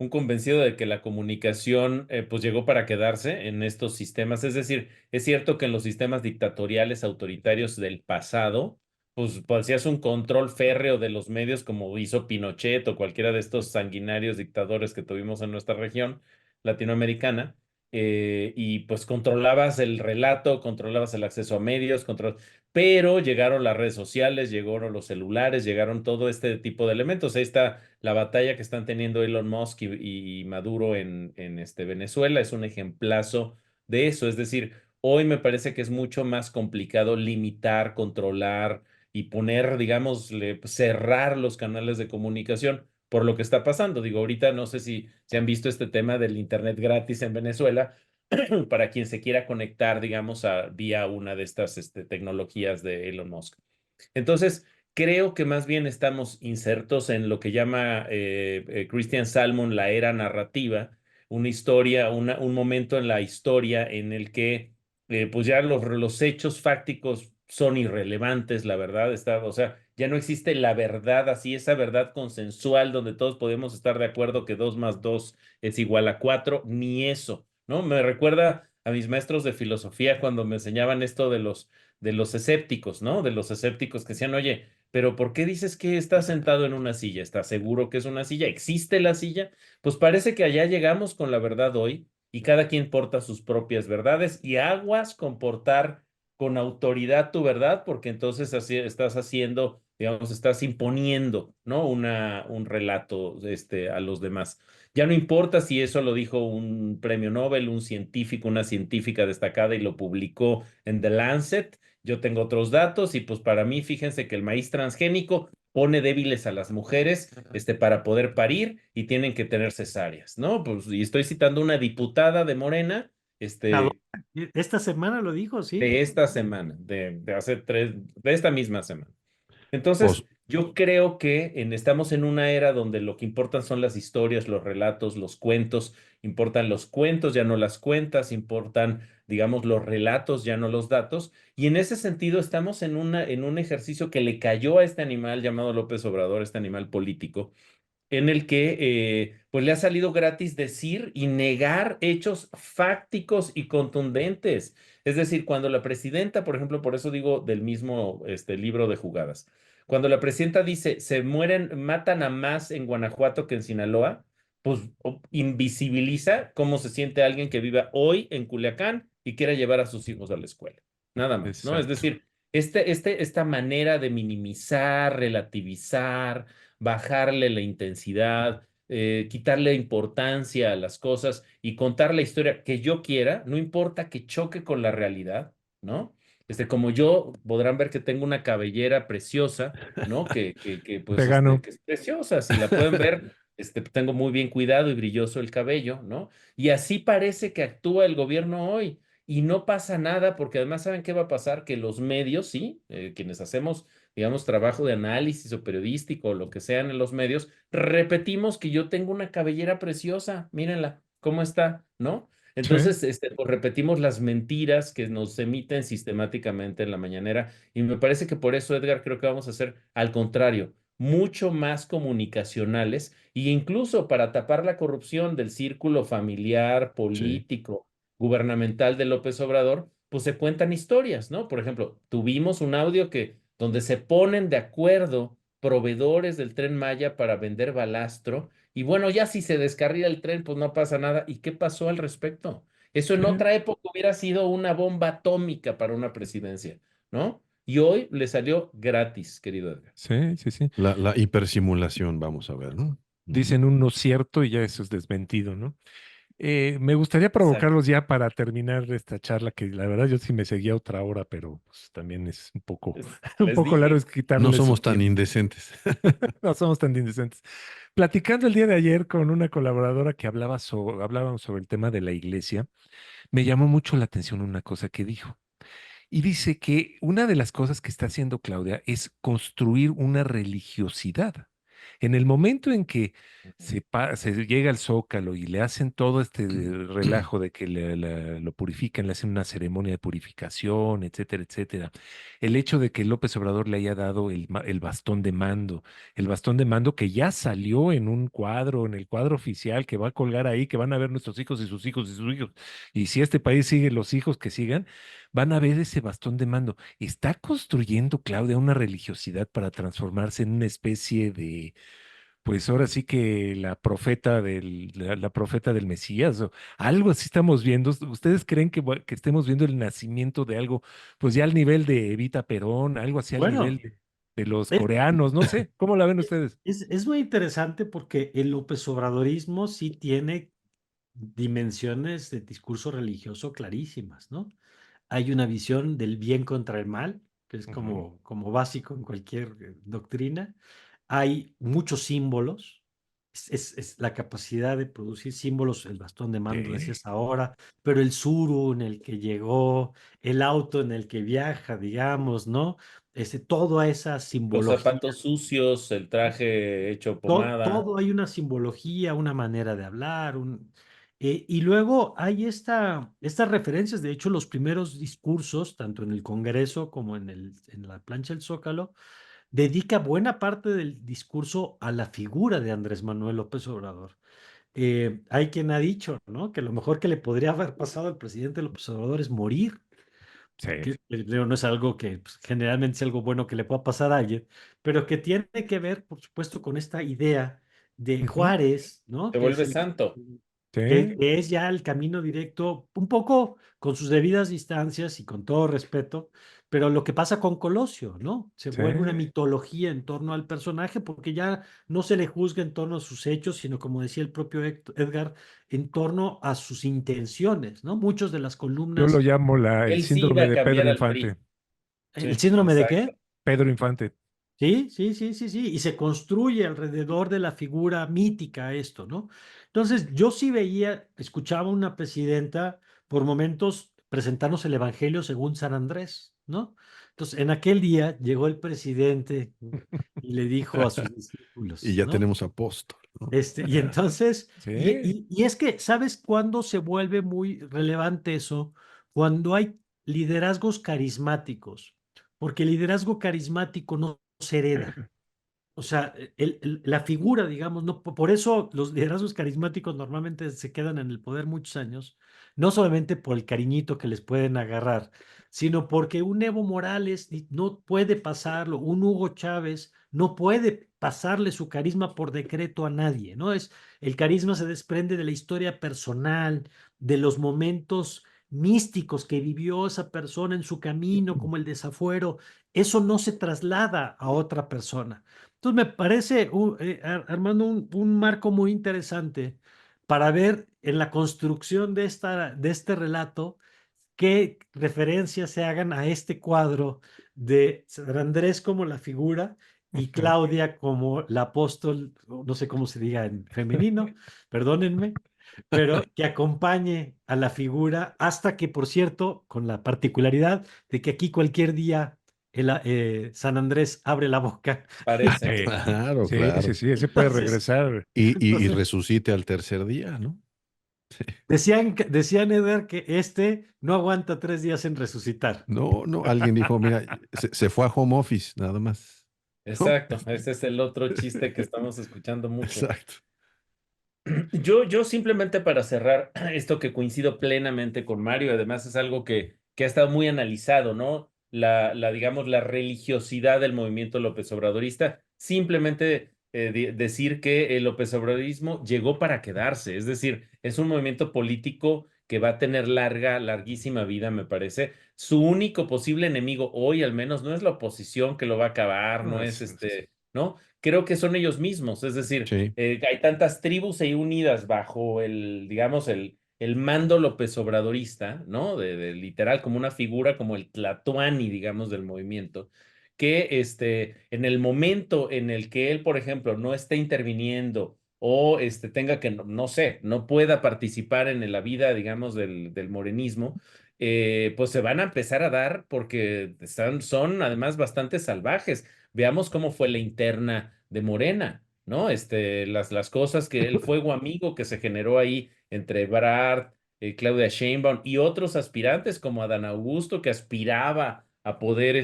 un convencido de que la comunicación pues llegó para quedarse en estos sistemas. Es decir, es cierto que en los sistemas dictatoriales autoritarios del pasado, pues hacías un control férreo de los medios como hizo Pinochet o cualquiera de estos sanguinarios dictadores que tuvimos en nuestra región latinoamericana. Y pues controlabas el relato, controlabas el acceso a medios, pero llegaron las redes sociales, llegaron los celulares, llegaron todo este tipo de elementos. Ahí está la batalla que están teniendo Elon Musk y Maduro en Venezuela, es un ejemplazo de eso. Es decir, hoy me parece que es mucho más complicado limitar, controlar y poner, digamos, cerrar los canales de comunicación por lo que está pasando. Digo, ahorita no sé si se han visto este tema del Internet gratis en Venezuela para quien se quiera conectar, digamos, vía una de estas tecnologías de Elon Musk. Entonces, creo que más bien estamos insertos en lo que llama Christian Salmon la era narrativa, una historia, un momento en la historia en el que pues ya los hechos fácticos son irrelevantes, la verdad está, o sea, ya no existe la verdad así, esa verdad consensual donde todos podemos estar de acuerdo que 2 más 2 es igual a 4, ni eso, ¿no? Me recuerda a mis maestros de filosofía cuando me enseñaban esto de los escépticos, ¿no? De los escépticos que decían, oye, pero ¿por qué dices que estás sentado en una silla? ¿Estás seguro que es una silla? ¿Existe la silla? Pues parece que allá llegamos con la verdad hoy y cada quien porta sus propias verdades y aguas con portar con autoridad tu verdad, porque entonces así estás haciendo, digamos, estás imponiendo, ¿no? Un relato, a los demás. Ya no importa si eso lo dijo un premio Nobel, un científico, una científica destacada y lo publicó en The Lancet. Yo tengo otros datos y pues para mí, fíjense que el maíz transgénico pone débiles a las mujeres, para poder parir y tienen que tener cesáreas, ¿no? Pues, y estoy citando una diputada de Morena, Senador, este, esta semana lo dijo, sí. de esta semana, de hace de esta misma semana. Pues, Entonces, yo creo que estamos en una era donde lo que importan son las historias, los relatos, los cuentos, importan los cuentos, ya no las cuentas, importan, digamos, los relatos, ya no los datos. Y en ese sentido estamos en un ejercicio que le cayó a este animal llamado López Obrador, este animal político, en el que pues le ha salido gratis decir y negar hechos fácticos y contundentes. Es decir, cuando la presidenta, por ejemplo, por eso digo del mismo libro de jugadas, cuando la presidenta dice se mueren, matan a más en Guanajuato que en Sinaloa, pues invisibiliza cómo se siente alguien que viva hoy en Culiacán y quiera llevar a sus hijos a la escuela. Nada más, ¿no? Es Exacto. decir, esta manera de minimizar, relativizar, bajarle la intensidad, quitarle importancia a las cosas y contar la historia que yo quiera, no importa que choque con la realidad, ¿no? Como yo, podrán ver que tengo una cabellera preciosa, ¿no? Te ganó. Que es preciosa, si la pueden ver, tengo muy bien cuidado y brilloso el cabello, ¿no? Y así parece que actúa el gobierno hoy. Y no pasa nada, porque además, ¿saben qué va a pasar? Que los medios, sí, quienes hacemos, digamos, trabajo de análisis o periodístico o lo que sean en los medios, repetimos que yo tengo una cabellera preciosa, mírenla, ¿cómo está? ¿No? Sí. Entonces, pues repetimos las mentiras que nos emiten sistemáticamente en la mañanera y me parece que por eso, Edgar, creo que vamos a hacer al contrario, mucho más comunicacionales e incluso para tapar la corrupción del círculo familiar, sí. político, gubernamental de López Obrador, pues se cuentan historias, ¿no? Por ejemplo, tuvimos un audio donde se ponen de acuerdo proveedores del Tren Maya para vender balastro y bueno, ya si se descarrila el tren, pues no pasa nada. ¿Y qué pasó al respecto? Eso en Sí. otra época hubiera sido una bomba atómica para una presidencia, ¿no? Y hoy le salió gratis, querido Edgar. Sí, sí, sí. La hipersimulación, vamos a ver, ¿no? Ujú. Dicen un no cierto y ya eso es desmentido, ¿no? Me gustaría Exacto. provocarlos ya para terminar esta charla, que la verdad yo sí me seguía otra hora, pero pues, también es un poco, un Les poco largo dije. es No quitarle su somos tan tiempo. indecentes. No somos tan indecentes. Platicando el día de ayer con una colaboradora que hablábamos sobre el tema de la iglesia, me llamó mucho la atención una cosa que dijo. Y dice que una de las cosas que está haciendo Claudia es construir una religiosidad. En el momento en que se llega al Zócalo y le hacen todo este relajo de que lo purifican, le hacen una ceremonia de purificación, etcétera, etcétera, el hecho de que López Obrador le haya dado el bastón de mando que ya salió en un cuadro, en el cuadro oficial que va a colgar ahí, que van a ver nuestros hijos y sus hijos y sus hijos. Y si este país sigue los hijos que sigan, van a ver ese bastón de mando. Está construyendo Claudia una religiosidad para transformarse en una especie de, pues ahora sí que la profeta del Mesías o algo así estamos viendo. ¿Ustedes creen que estemos viendo el nacimiento de algo, pues ya al nivel de Evita Perón, algo así al nivel Bueno, de los es, coreanos? No sé, ¿cómo la ven ustedes? es muy interesante porque el López Obradorismo sí tiene dimensiones de discurso religioso clarísimas, ¿no? Hay una visión del bien contra el mal, que es Ujú. como básico en cualquier doctrina. Hay muchos símbolos. Es la capacidad de producir símbolos, el bastón de mando, Sí, decías ahora, pero el suru en el que llegó, el auto en el que viaja, digamos, ¿no? Toda esa Los simbología, zapatos sucios, el traje hecho pomada. todo hay una simbología, una manera de hablar, y luego hay estas referencias, de hecho, los primeros discursos, tanto en el Congreso como en la plancha del Zócalo, dedica buena parte del discurso a la figura de Andrés Manuel López Obrador. hay quien ha dicho, ¿no? Que lo mejor que le podría haber pasado al presidente López Obrador es morir, Sí, que digo, no es algo que pues, generalmente es algo bueno que le pueda pasar a alguien, pero que tiene que ver, por supuesto, con esta idea de ujú, Juárez, ¿no? Se Que es vuelve el santo. sí, que es ya el camino directo, un poco con sus debidas distancias y con todo respeto, pero lo que pasa con Colosio, ¿no? Se sí. vuelve una mitología en torno al personaje porque ya no se le juzga en torno a sus hechos, sino como decía el propio Edgar, en torno a sus intenciones, ¿no? Muchos de las Yo lo columnas, llamo el Él sí iba síndrome a de cambiar Pedro al Infante. PRI. ¿el Sí, síndrome de exacto. qué? Pedro Infante. Sí, sí, sí, sí, sí, y se construye alrededor de la figura mítica esto, ¿no? Entonces, yo sí veía, escuchaba a una presidenta por momentos presentarnos el Evangelio según San Andrés, ¿no? Entonces, en aquel día llegó el presidente y le dijo a sus Y discípulos, ya ¿no? tenemos apóstol, ¿no? Y entonces, Sí. y es que, ¿sabes cuándo se vuelve muy relevante eso? Cuando hay liderazgos carismáticos, porque el liderazgo carismático no se hereda. O sea, la figura, digamos, no, por eso los liderazgos carismáticos normalmente se quedan en el poder muchos años, no solamente por el cariñito que les pueden agarrar, sino porque un Evo Morales no puede pasarlo, un Hugo Chávez no puede pasarle su carisma por decreto a nadie, ¿no? El carisma se desprende de la historia personal, de los momentos místicos que vivió esa persona en su camino, como el desafuero, eso no se traslada a otra persona. Entonces me parece, Armando, un marco muy interesante para ver en la construcción de este relato qué referencias se hagan a este cuadro de San Andrés como la figura y Claudia como la apóstol, no sé cómo se diga en femenino, perdónenme, pero que acompañe a la figura hasta que, por cierto, con la particularidad de que aquí cualquier día San Andrés abre la boca. Parece. Sí, Claro, sí, claro. sí, sí, ese puede Entonces, regresar. Y entonces resucite al tercer día, ¿no? decían Eder que este no aguanta 3 días en resucitar. No, no, alguien dijo, mira, se fue a home office, nada más. ¿No? Exacto. Ese es el otro chiste que estamos escuchando mucho. Exacto. Yo simplemente para cerrar esto que coincido plenamente con Mario, además es algo que ha estado muy analizado, ¿no? Digamos, la religiosidad del movimiento López Obradorista, simplemente decir que el López Obradorismo llegó para quedarse, es decir, es un movimiento político que va a tener larguísima vida, me parece. Su único posible enemigo hoy, al menos, no es la oposición que lo va a acabar, no Ah, es sí, ¿no? Creo que son ellos mismos, es decir, Sí. hay tantas tribus ahí unidas bajo digamos, el mando López Obradorista, ¿no? De literal como una figura como el Tlatoani, digamos, del movimiento, que en el momento en el que él, por ejemplo, no esté interviniendo o tenga que, no sé, no pueda participar en la vida, digamos, del morenismo, pues se van a empezar a dar porque son además bastante salvajes. Veamos cómo fue la interna de Morena, ¿no? Las cosas que el fuego amigo que se generó ahí entre Ebrard, Claudia Sheinbaum y otros aspirantes como Adán Augusto que aspiraba a poder,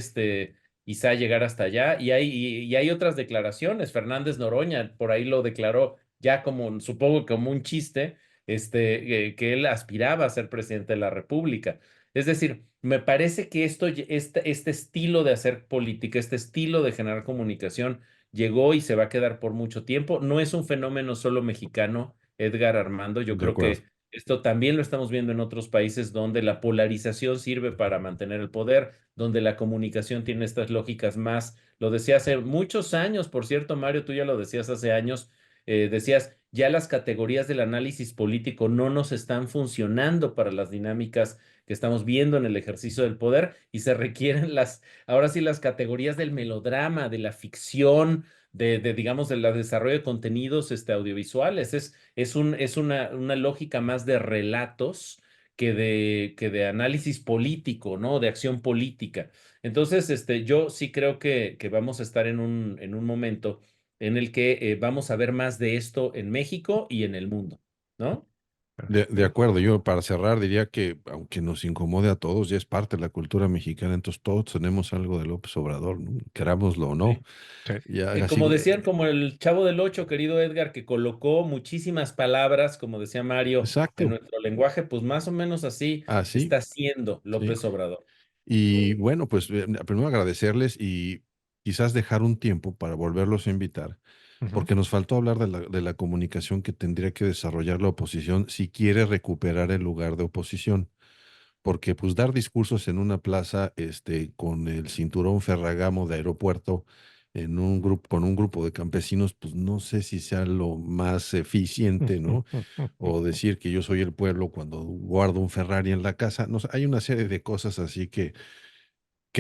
quizá llegar hasta allá. Y hay otras declaraciones. Fernández Noroña por ahí lo declaró ya como, supongo, como un chiste, que él aspiraba a ser presidente de la República. Es decir, me parece que este estilo de hacer política, este estilo de generar comunicación, llegó y se va a quedar por mucho tiempo. No es un fenómeno solo mexicano, Edgar Armando. Yo De creo acuerdo. que esto también lo estamos viendo en otros países donde la polarización sirve para mantener el poder, donde la comunicación tiene estas lógicas más. Lo decía hace muchos años, por cierto, Mario, tú ya lo decías hace años, decías, ya las categorías del análisis político no nos están funcionando para las dinámicas que estamos viendo en el ejercicio del poder y se requieren ahora sí, las categorías del melodrama, de la ficción, digamos, del desarrollo de contenidos audiovisuales. Es una lógica más de relatos que de análisis político, ¿no? De acción política. Entonces, yo sí creo que vamos a estar en un momento en el que vamos a ver más de esto en México y en el mundo, ¿no? De acuerdo, yo para cerrar diría que aunque nos incomode a todos, ya es parte de la cultura mexicana, entonces todos tenemos algo de López Obrador, ¿no? Querámoslo o no. Sí. Sí. Ya Como así, decían, como el Chavo del Ocho, querido Edgar, que colocó muchísimas palabras, como decía Mario, en exacto, nuestro lenguaje, pues más o menos así así, está haciendo sí. López Obrador. Y bueno, pues primero agradecerles y quizás dejar un tiempo para volverlos a invitar, Ujú. porque nos faltó hablar de la comunicación que tendría que desarrollar la oposición si quiere recuperar el lugar de oposición. Porque pues dar discursos en una plaza, con el cinturón Ferragamo de aeropuerto, en un grupo, con un grupo de campesinos, pues no sé si sea lo más eficiente, ¿no? O decir que yo soy el pueblo cuando guardo un Ferrari en la casa. No sé, hay una serie de cosas así que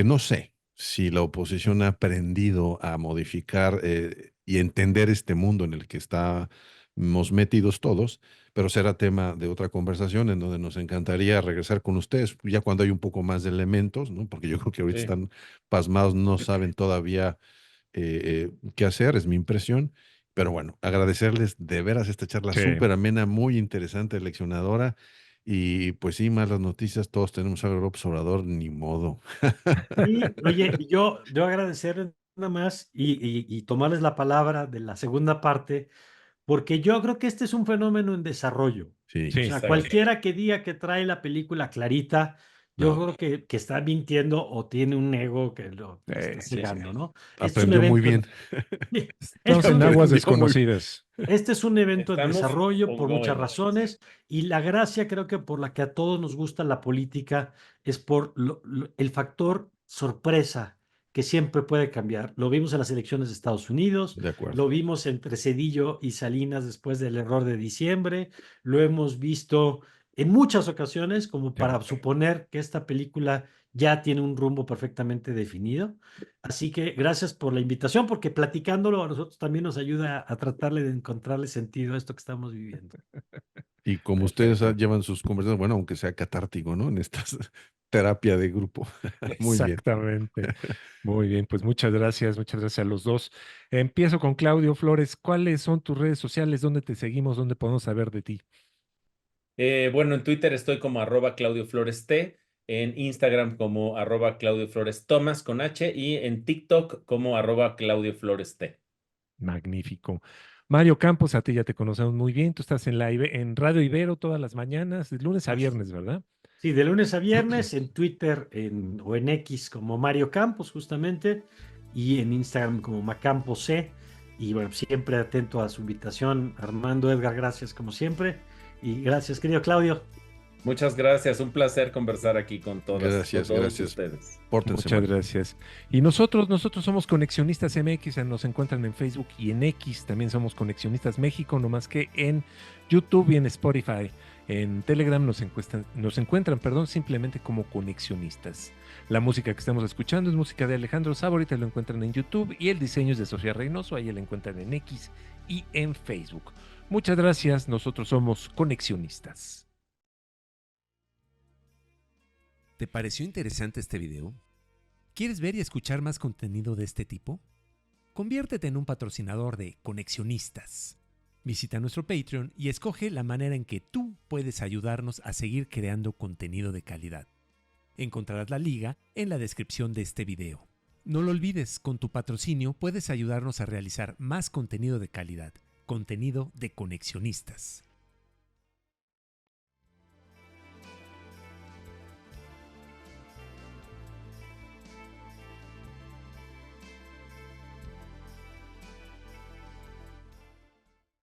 no sé si la oposición ha aprendido a modificar y entender este mundo en el que estamos metidos todos, pero será tema de otra conversación en donde nos encantaría regresar con ustedes ya cuando hay un poco más de elementos, ¿no? Porque yo creo que ahorita Sí. están pasmados, no saben todavía qué hacer, es mi impresión. Pero bueno, agradecerles de veras esta charla Sí. súper amena, muy interesante, leccionadora. Y pues sí, malas noticias, todos tenemos algo López Obrador, ni modo. Y oye, yo agradecer nada más y tomarles la palabra de la segunda parte, porque yo creo que este es un fenómeno en desarrollo. Sí, O Sí. sea, Exacto. cualquiera que diga que trae la película clarita, yo no, creo que está mintiendo o tiene un ego que lo está Sí. cegando, ¿no? Este es un aprendió muy evento, bien. Estamos en aguas Aprendió muy desconocidas. este es un evento en Estamos desarrollo por muchas ongoing. razones y la gracia creo que por la que a todos nos gusta la política es por el factor sorpresa que siempre puede cambiar. Lo vimos en las elecciones de Estados Unidos, de acuerdo. lo vimos entre Cedillo y Salinas después del error de diciembre, lo hemos visto en muchas ocasiones como Sí. para suponer que esta película ya tiene un rumbo perfectamente definido. Así que gracias por la invitación, porque platicándolo a nosotros también nos ayuda a tratarle de encontrarle sentido a esto que estamos viviendo. Y como ustedes Perfecto. llevan sus conversaciones, bueno, aunque sea catártico, ¿no? En esta terapia de grupo. Muy bien. Exactamente. Muy bien, pues muchas gracias a los dos. Empiezo con Claudio Flores. ¿Cuáles son tus redes sociales? ¿Dónde te seguimos? ¿Dónde podemos saber de ti? Bueno, en Twitter estoy como @Claudio Flores T, en Instagram como @Claudio Flores Tomás con H y en TikTok como @Claudio Flores T. Magnífico. Mario Campos, a ti ya te conocemos muy bien. Tú estás en Radio Ibero todas las mañanas, de lunes a viernes, ¿verdad? Sí, de lunes a viernes en Twitter o en X como Mario Campos justamente y en Instagram como Macampo C. Y bueno, siempre atento a su invitación. Armando, Edgar, gracias como siempre. Y gracias, querido Claudio. Muchas gracias, un placer conversar aquí con Gracias, todos gracias. ustedes. Pórtense Muchas mal. gracias. Y nosotros somos Conexionistas MX, nos encuentran en Facebook y en X, también somos Conexionistas México, no más que en YouTube y en Spotify. En Telegram nos encuentran, perdón, simplemente como Conexionistas. La música que estamos escuchando es música de Alejandro Sabo, ahorita lo encuentran en YouTube y el diseño es de Sofía Reynoso, ahí lo encuentran en X y en Facebook. Muchas gracias, nosotros somos Conexionistas. ¿Te pareció interesante este video? ¿Quieres ver y escuchar más contenido de este tipo? Conviértete en un patrocinador de Conexionistas. Visita nuestro Patreon y escoge la manera en que tú puedes ayudarnos a seguir creando contenido de calidad. Encontrarás la liga en la descripción de este video. No lo olvides, con tu patrocinio puedes ayudarnos a realizar más contenido de calidad, contenido de Conexionistas.